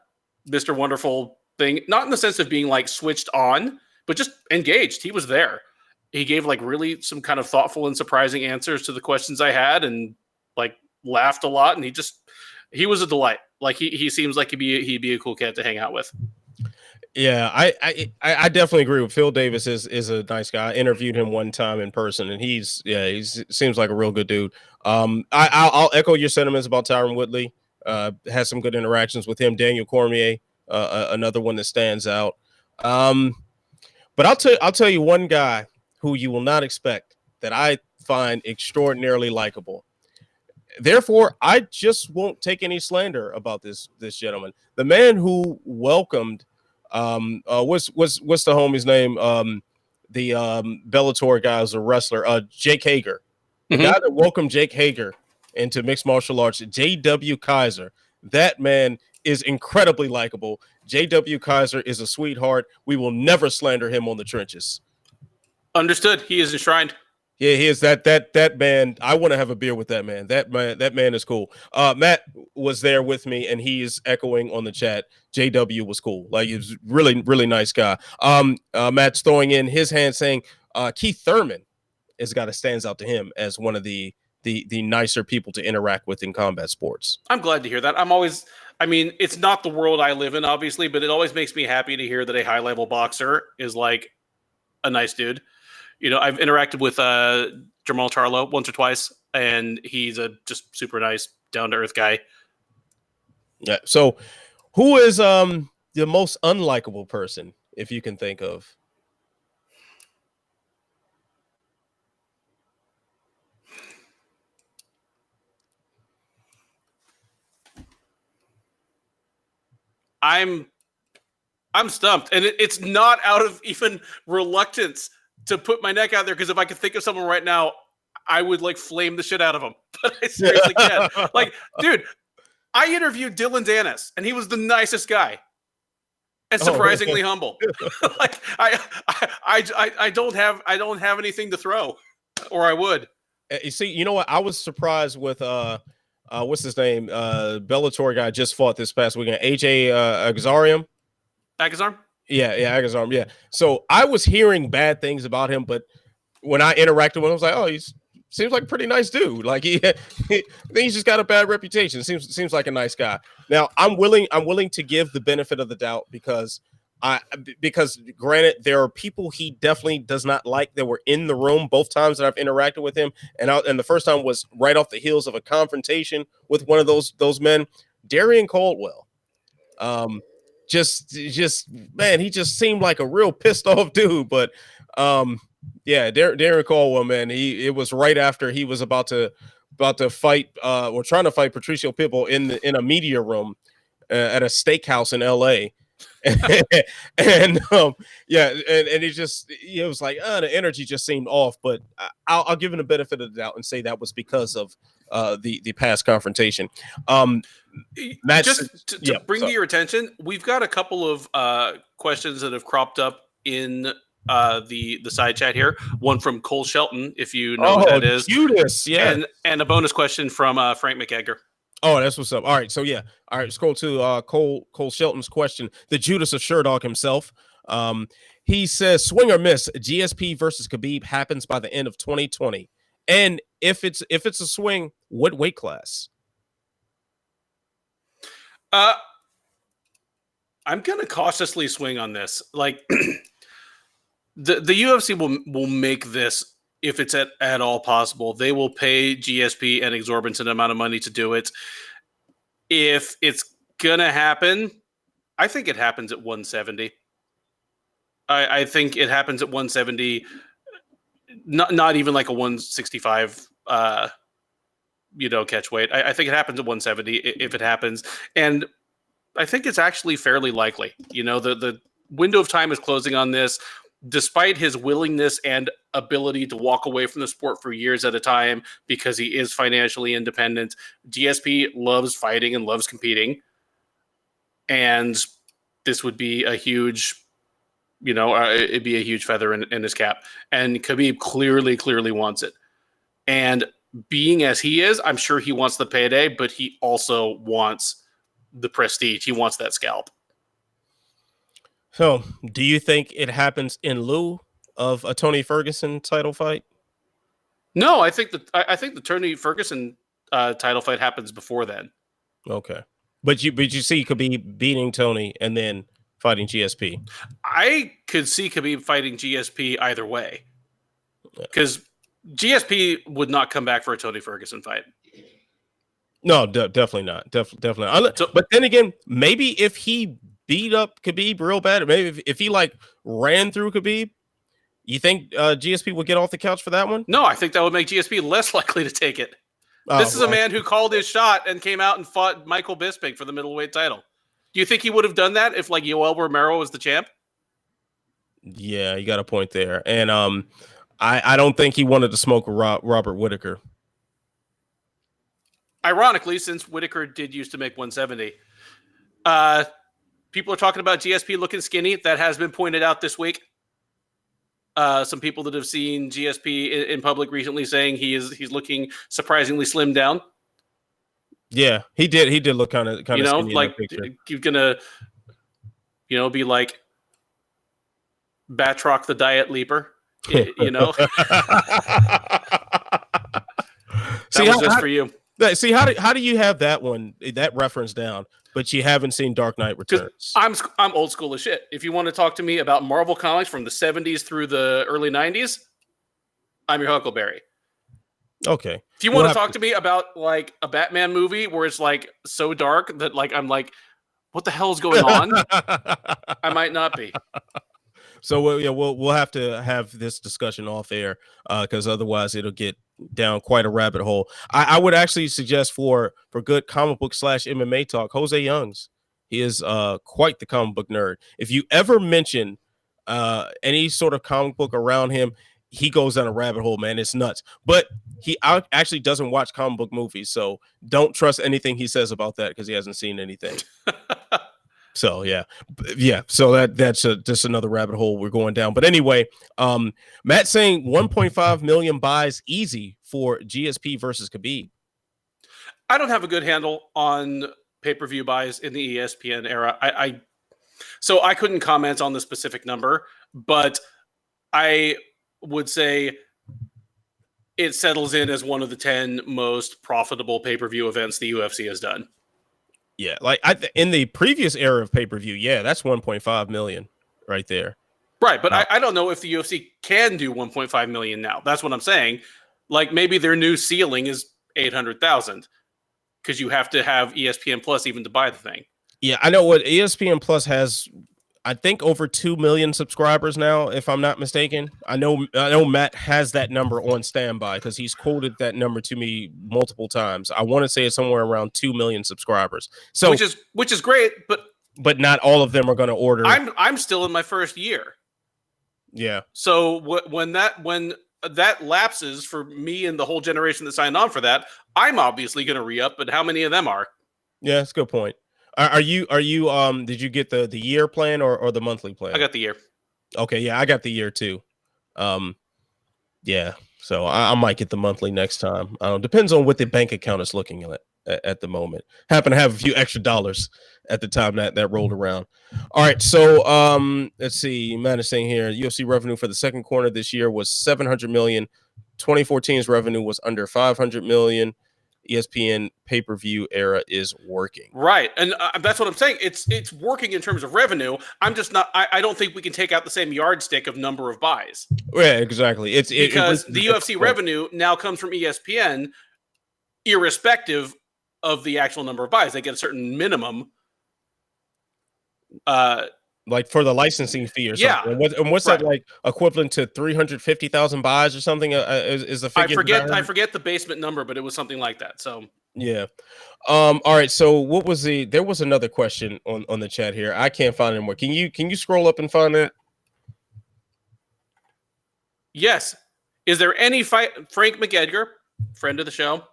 Wonderful thing, not in the sense of being switched on, but just engaged. He was there. He gave like really some kind of thoughtful and surprising answers to the questions I had, and like laughed a lot. And he was a delight. Like he seems like he'd be a cool cat to hang out with. Yeah, I definitely agree with Phil Davis is a nice guy. I interviewed him one time in person, and he seems like a real good dude. I'll echo your sentiments about Tyron Woodley. Has some good interactions with him. Daniel Cormier, another one that stands out. But I'll tell you one guy who you will not expect that I find extraordinarily likable. Therefore, I just won't take any slander about this gentleman. The man who welcomed what's the homie's name? The Bellator guy is a wrestler, Jake Hager. The guy that welcomed Jake Hager into mixed martial arts, J.W. Kaiser. That man is incredibly likable. J.W. Kaiser is a sweetheart. We will never slander him on the trenches. Understood. He is enshrined. Yeah, he is that man. I want to have a beer with that man. That man is cool. Matt was there with me, and he is echoing on the chat. JW was cool. Like, he was really nice guy. Matt's throwing in his hand saying Keith Thurman stands out to him as one of the nicer people to interact with in combat sports. I'm glad to hear that. I mean, it's not the world I live in, obviously, but it always makes me happy to hear that a high level boxer is like a nice dude. You know, I've interacted with Jamal Charlo once or twice, and he's a just super nice, down to earth guy. Yeah. So, who is the most unlikable person, if you can think of? I'm stumped, and it's not out of even reluctance to put my neck out there, because if I could think of someone right now, I would like flame the shit out of him. But I seriously can't. Like, dude, I interviewed Dylan Dennis, and he was the nicest guy and surprisingly humble. Like, I don't have anything to throw, or I would. You see, you know what? I was surprised with what's his name? Bellator guy just fought this past weekend. AJ Agazarian. Agazarm? Yeah, Agazarm. Yeah. So I was hearing bad things about him, but when I interacted with him, I was like, oh, he seems like a pretty nice dude. Like he's just got a bad reputation. Seems like a nice guy. Now I'm willing to give the benefit of the doubt because granted, there are people he definitely does not like that were in the room both times that I've interacted with him, and the first time was right off the heels of a confrontation with one of those men, Darian Caldwell. Just man, he just seemed like a real pissed off dude. But yeah, Darren Caldwell, man, it was right after he was about to fight or trying to fight Patricio Pitbull in a media room at a steakhouse in LA. and yeah, and it was like the energy just seemed off. But I'll give him the benefit of the doubt and say that was because of the past confrontation. Matt, just to bring to your attention, we've got a couple of questions that have cropped up in the side chat here. One from Cole Shelton, if you know who that is. Judas, yeah. And a bonus question from Frank McEgger. Oh, that's what's up. All right, so yeah. All right, scroll to Cole Shelton's question. The Judas of Sherdog himself. He says, swing or miss, GSP versus Khabib happens by the end of 2020. And if it's a swing, what weight class? I'm gonna cautiously swing on this. Like the UFC will make this, if it's at all possible. They will pay GSP an exorbitant amount of money to do it. If it's gonna happen, I think it happens at 170. I think it happens at 170. Not even like a 165 catch weight. I think it happens at 170 if it happens. And I think it's actually fairly likely. You know, the window of time is closing on this. Despite his willingness and ability to walk away from the sport for years at a time because he is financially independent, GSP loves fighting and loves competing. And this would be a huge, it'd be a huge feather in his cap. And Khabib clearly wants it. And being as he is, I'm sure he wants the payday, but he also wants the prestige. He wants that scalp. So, do you think it happens in lieu of a Tony Ferguson title fight? No, I think the Tony Ferguson title fight happens before then. Okay, but you see Khabib beating Tony and then fighting GSP. I could see Khabib fighting GSP either way, because GSP would not come back for a Tony Ferguson fight. No, definitely not. Definitely. So, but then again, maybe if he beat up Khabib real bad, maybe if he like ran through Khabib, you think GSP would get off the couch for that one? no, I think that would make GSP less likely to take it. This is a man who called his shot and came out and fought Michael Bisping for the middleweight title. Do you think he would have done that if like Yoel Romero was the champ? Yeah, you got a point there. And I don't think he wanted to smoke Robert Whittaker. Ironically, since Whittaker did used to make 170, people are talking about GSP looking skinny. That has been pointed out this week. Some people that have seen GSP in public recently saying he's looking surprisingly slimmed down. Yeah, he did. He did look kind of skinny like in that picture. You're gonna, be like Batroc the Diet Leaper. That was just for you. See, how do you have that reference down, but you haven't seen Dark Knight Returns? I'm old school as shit. If you want to talk to me about Marvel comics from the 70s through the early 90s, I'm your Huckleberry. Okay. If you want to talk to me about like a Batman movie where it's like so dark that like I'm like, what the hell is going on? I might not be. So we'll have to have this discussion off air because otherwise it'll get down quite a rabbit hole. I would actually suggest for good comic book / MMA talk, Jose Youngs. He is quite the comic book nerd. If you ever mention any sort of comic book around him, he goes down a rabbit hole, man. It's nuts. But he actually doesn't watch comic book movies, so don't trust anything he says about that because he hasn't seen anything. So yeah. So that's just another rabbit hole we're going down. But anyway, Matt saying 1.5 million buys easy for GSP versus Khabib. I don't have a good handle on pay-per-view buys in the ESPN era. So I couldn't comment on the specific number, but I would say it settles in as one of the 10 most profitable pay-per-view events the UFC has done. Yeah, like in the previous era of pay-per-view, yeah, that's 1.5 million right there. Right, but I don't know if the UFC can do 1.5 million now. That's what I'm saying. Like maybe their new ceiling is 800,000 because you have to have ESPN Plus even to buy the thing. Yeah, I know what ESPN Plus has. I think over 2 million subscribers now, if I'm not mistaken. I know Matt has that number on standby because he's quoted that number to me multiple times. I want to say it's somewhere around 2 million subscribers. So which is great, but not all of them are going to order. I'm still in my first year. Yeah. So when that lapses for me and the whole generation that signed on for that, I'm obviously going to re-up, but how many of them are? Yeah, that's a good point. Are you did you get the year plan or the monthly plan? I got the year. Okay, yeah, I got the year too. Yeah, so I might get the monthly next time. Depends on what the bank account is looking at the moment. Happen to have a few extra dollars at the time that rolled around. All right, so let's see. Matt is saying here, UFC revenue for the second quarter this year was 700 million. 2014's revenue was under 500 million. ESPN pay-per-view era is working. Right. And that's what I'm saying. It's working in terms of revenue. I'm just not, I don't think we can take out the same yardstick of number of buys. Yeah, exactly. Because the UFC revenue now comes from ESPN irrespective of the actual number of buys. They get a certain minimum. Like for the licensing fee or something. Yeah. And what's that like equivalent to 350,000 buys or something? Is the figure? I forget the basement number, but it was something like that. So yeah. All right. So what was there was another question on the chat here. I can't find it anymore. Can you scroll up and find that? Yes. Is there any fight? Frank McEdgar, friend of the show,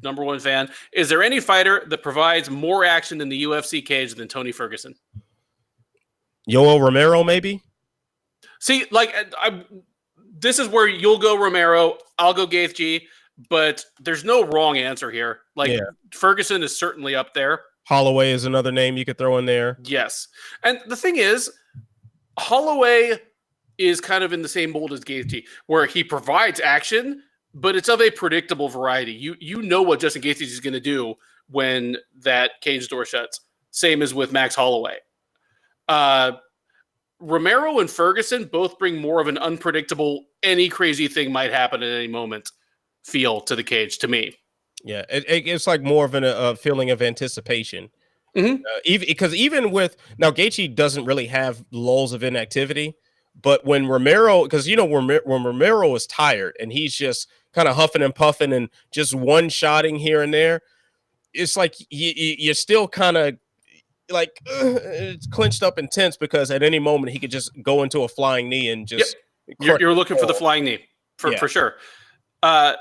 number one fan. Is there any fighter that provides more action in the UFC cage than Tony Ferguson? Yoel Romero, maybe? See, like, this is where you'll go Romero, I'll go Gaethje, but there's no wrong answer here. Like, yeah. Ferguson is certainly up there. Holloway is another name you could throw in there. Yes. And the thing is, Holloway is kind of in the same mold as Gaethje, where he provides action, but it's of a predictable variety. You know what Justin Gaethje is going to do when that cage door shuts. Same as with Max Holloway. Romero and Ferguson both bring more of an unpredictable, any crazy thing might happen at any moment feel to the cage to me. Yeah, it's like more of a feeling of anticipation. Mm-hmm. Even with now, Gaethje doesn't really have lulls of inactivity, but when Romero, because when Romero is tired and he's just kind of huffing and puffing and just one shotting here and there, it's like you're still kind of like it's clenched up and tense because at any moment he could just go into a flying knee and just You're looking for the flying knee for sure. And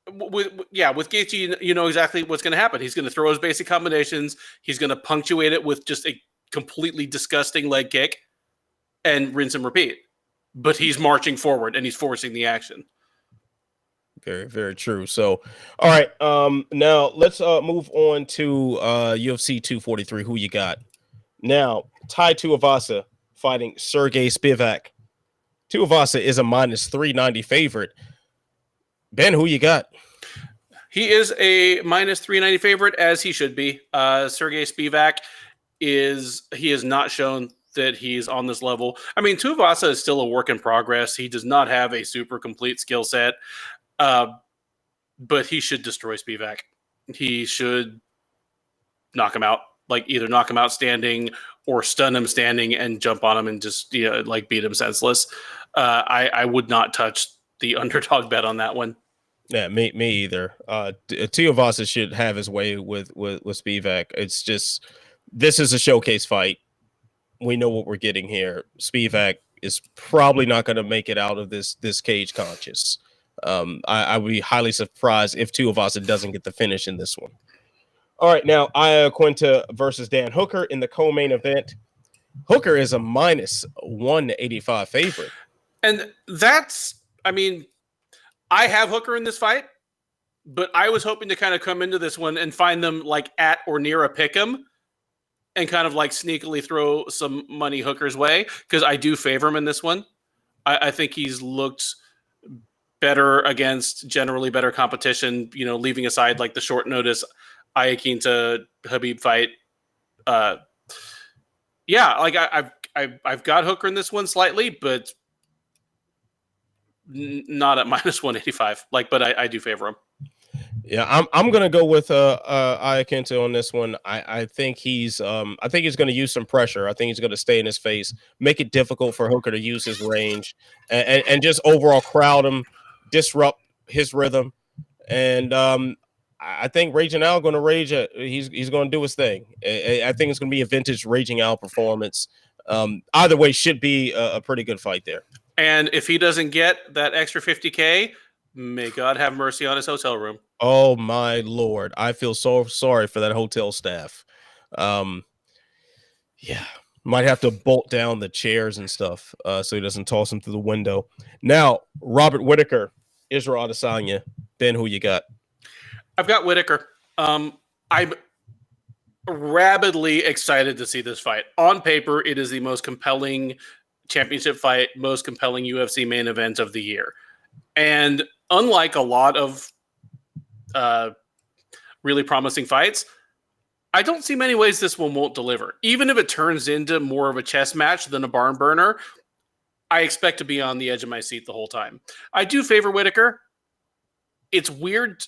with Gaethje, you know exactly what's going to happen. He's going to throw his basic combinations. He's going to punctuate it with just a completely disgusting leg kick and rinse and repeat. But he's marching forward and he's forcing the action. Very, very true. So, all right. Now let's move on to UFC 243. Who you got? Now, Tai Tuivasa fighting Sergey Spivak. Tuivasa is a -390 favorite. Ben, who you got? He is a -390 favorite, as he should be. Sergey Spivak he has not shown that he's on this level. I mean, Tuivasa is still a work in progress. He does not have a super complete skill set. But he should destroy Spivak. He should knock him out, like either knock him out standing or stun him standing and jump on him and just beat him senseless. I would not touch the underdog bet on that one. Yeah, me either. Tuivasa should have his way with Spivak. It's just this is a showcase fight. We know what we're getting here. Spivak is probably not going to make it out of this cage conscious. I would be highly surprised if Tuivasa doesn't get the finish in this one. All right, now Iaquinta versus Dan Hooker in the co-main event. Hooker is a -185 favorite. And that's, I mean, I have Hooker in this fight, but I was hoping to kind of come into this one and find them like at or near a pick'em and kind of like sneakily throw some money Hooker's way because I do favor him in this one. I think he's looked better against generally better competition, leaving aside like the short notice Iaquinta Khabib fight. I've got Hooker in this one slightly, but not at -185. But I do favor him. Yeah, I'm gonna go with Iaquinta on this one. I think he's going to use some pressure. I think he's going to stay in his face, make it difficult for Hooker to use his range, and just overall crowd him, disrupt his rhythm, and I think Raging Al going to rage. He's going to do his thing. I think it's going to be a vintage Raging Al performance. Either way, should be a pretty good fight there. And if he doesn't get that extra $50K, may God have mercy on his hotel room. Oh my Lord. I feel so sorry for that hotel staff. Might have to bolt down the chairs and stuff so he doesn't toss them through the window. Now, Robert Whittaker, Israel Adesanya. Ben, who you got? I've got Whittaker. I'm rabidly excited to see this fight. On paper, it is the most compelling championship fight, most compelling UFC main event of the year. And unlike a lot of really promising fights, I don't see many ways this one won't deliver. Even if it turns into more of a chess match than a barn burner, I expect to be on the edge of my seat the whole time. I do favor Whittaker. It's weird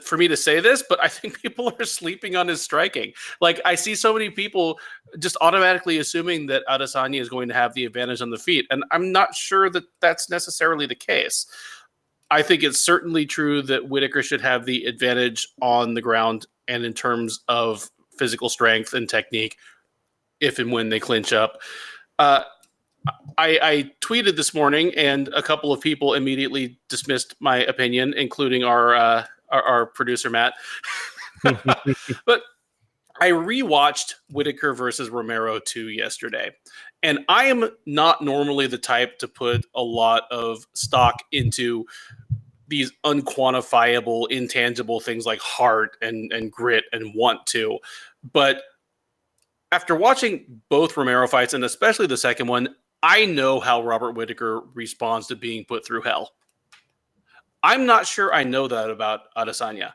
for me to say this, but I think people are sleeping on his striking. I see so many people just automatically assuming that Adesanya is going to have the advantage on the feet, and I'm not sure that that's necessarily the case. I think it's certainly true that Whittaker should have the advantage on the ground and in terms of physical strength and technique if and when they clinch up. I tweeted this morning, and a couple of people immediately dismissed my opinion, including our producer, Matt. But I rewatched Whittaker versus Romero 2 yesterday. And I am not normally the type to put a lot of stock into these unquantifiable, intangible things like heart and grit and want to. But After watching both Romero fights, and especially the second one, I know how Robert Whittaker responds to being put through hell. I'm not sure I know that about Adesanya.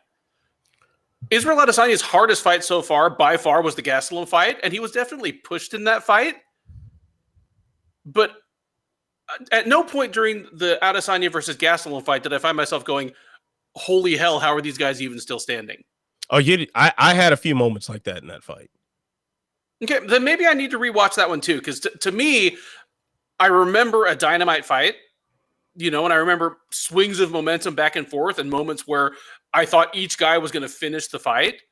Israel Adesanya's hardest fight so far, by far, was the Gastelum fight, and he was definitely pushed in that fight. But at no point during the Adesanya versus Gastelum fight did I find myself going, holy hell, how are these guys even still standing? Oh, I had a few moments like that in that fight. Okay, then maybe I need to rewatch that one too, because to me, I remember a dynamite fight, and I remember swings of momentum back and forth and moments where I thought each guy was going to finish the fight.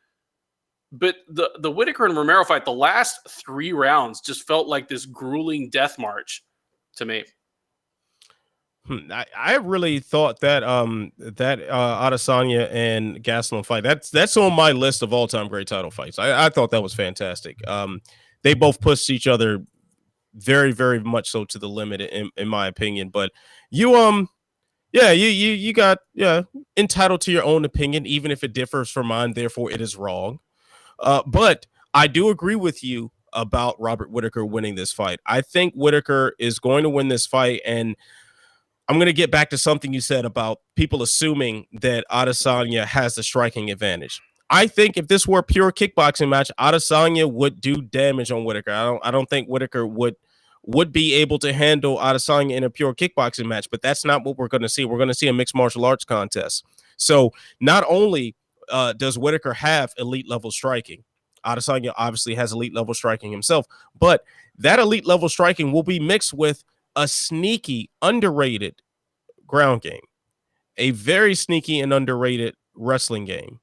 But the Whittaker and Romero fight, the last 3 rounds just felt like this grueling death march to me. I really thought that Adesanya and Gastelum fight, that's on my list of all-time great title fights. I thought that was fantastic. They both pushed each other very, very much so to the limit in my opinion. But you got entitled to your own opinion, even if it differs from mine, therefore it is wrong. But I do agree with you about Robert Whittaker winning this fight. I think Whittaker is going to win this fight, and I'm going to get back to something you said about people assuming that Adesanya has the striking advantage. I think if this were a pure kickboxing match, Adesanya would do damage on Whittaker. I don't think Whittaker would be able to handle Adesanya in a pure kickboxing match, but that's not what we're going to see. We're going to see a mixed martial arts contest. So not only does Whittaker have elite level striking, Adesanya obviously has elite level striking himself, but that elite level striking will be mixed with a sneaky, underrated ground game, a very sneaky and underrated wrestling game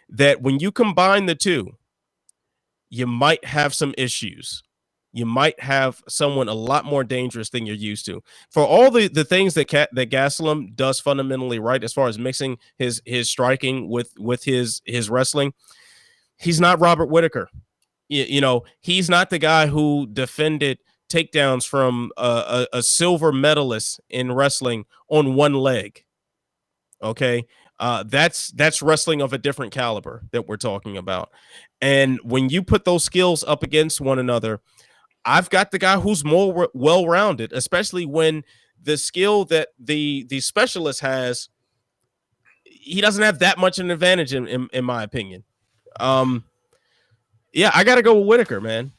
that when you combine the two, you might have some issues. You might have someone a lot more dangerous than you're used to. For all the things that Gastelum does fundamentally right, as far as mixing his striking with his wrestling, he's not Robert Whittaker. He's not the guy who defended takedowns from a silver medalist in wrestling on one leg. Okay. That's wrestling of a different caliber that we're talking about. And when you put those skills up against one another, I've got the guy who's more well-rounded, especially when the skill that the specialist has, he doesn't have that much an advantage in my opinion. Yeah, I got to go with Whittaker, man.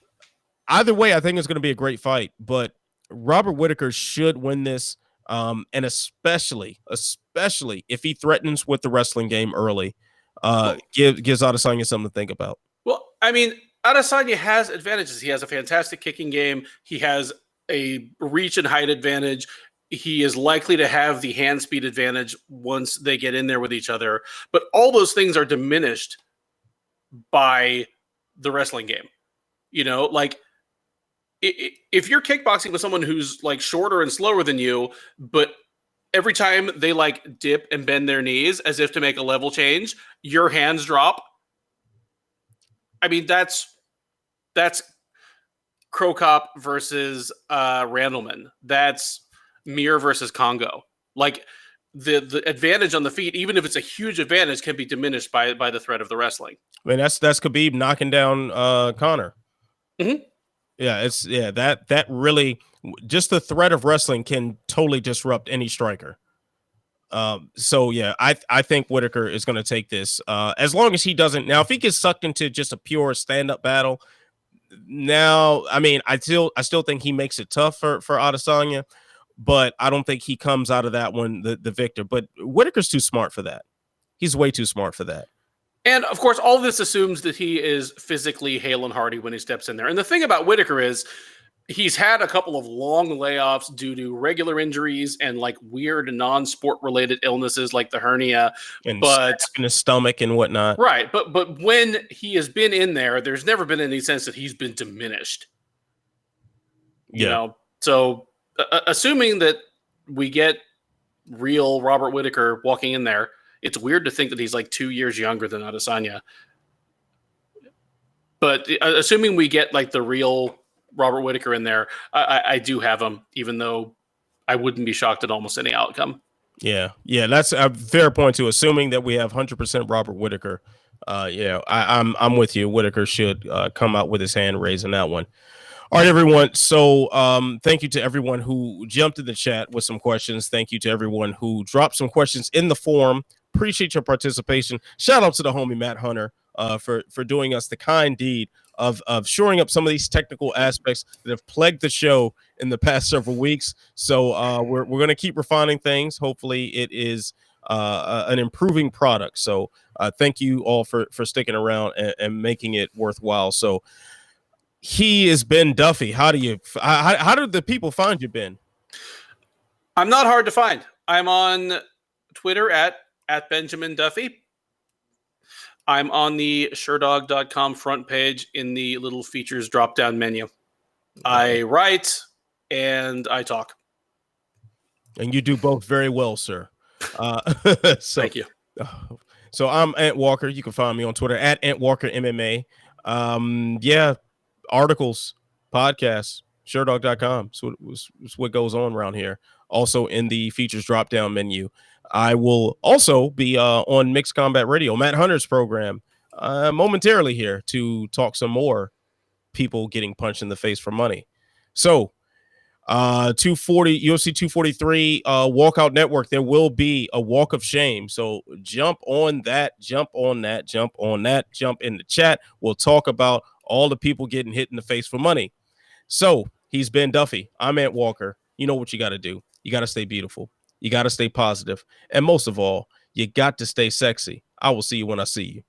Either way, I think it's going to be a great fight, but Robert Whittaker should win this. And especially if he threatens with the wrestling game early, gives Adesanya something to think about. Well, I mean, Adesanya has advantages. He has a fantastic kicking game. He has a reach and height advantage. He is likely to have the hand speed advantage once they get in there with each other. But all those things are diminished by the wrestling game. Like if you're kickboxing with someone who's like shorter and slower than you, but every time they like dip and bend their knees as if to make a level change, your hands drop. I mean, that's Krokop versus Randleman. That's Mir versus Congo. Like the advantage on the feet, even if it's a huge advantage, can be diminished by the threat of the wrestling. I mean, that's Khabib knocking down Conor. Mm-hmm. Yeah, that really, just the threat of wrestling can totally disrupt any striker. So yeah, I think Whittaker is going to take this. As long as he doesn't, now if he gets sucked into just a pure stand-up battle, now I mean I still think he makes it tough for Adesanya, but I don't think he comes out of that one the victor. But Whittaker's too smart for that. He's way too smart for that. And of course, all of this assumes that he is physically hale and hearty when he steps in there. And the thing about Whittaker is he's had a couple of long layoffs due to regular injuries and like weird non-sport related illnesses like the hernia and in his stomach and whatnot. Right. But when he has been in there, there's never been any sense that he's been diminished. So assuming that we get real Robert Whittaker walking in there, it's weird to think that he's like 2 years younger than Adesanya. But assuming we get like the real Robert Whittaker in there, I do have him, even though I wouldn't be shocked at almost any outcome. Yeah, that's a fair point too. Assuming that we have 100% Robert Whittaker, I'm with you. Whittaker should come out with his hand raised in that one. All right, everyone. So thank you to everyone who jumped in the chat with some questions. Thank you to everyone who dropped some questions in the forum. Appreciate your participation. Shout out to the homie Matt Hunter for doing us the kind deed of shoring up some of these technical aspects that have plagued the show in the past several weeks. So we're going to keep refining things. Hopefully it is an improving product. So thank you all for sticking around and making it worthwhile. So he is Ben Duffy. How do the people find you, Ben? I'm not hard to find. I'm on Twitter at Benjamin Duffy. I'm on the Sherdog.com front page in the little features drop-down menu. I write and I talk. And you do both very well, sir. Thank you. So I'm Ant Walker. You can find me on Twitter at Ant Walker MMA. Articles, podcasts, Sherdog.com. So it's what goes on around here. Also in the features drop down menu. I will also be on Mixed Combat Radio, Matt Hunter's program, momentarily here to talk some more people getting punched in the face for money. So 240 UFC 243 Walkout Network, there will be a walk of shame. So jump on that, jump in the chat. We'll talk about all the people getting hit in the face for money. So he's Ben Duffy. I'm Ant Walker. You know what you got to do. You got to stay beautiful. You got to stay positive. And most of all, you got to stay sexy. I will see you when I see you.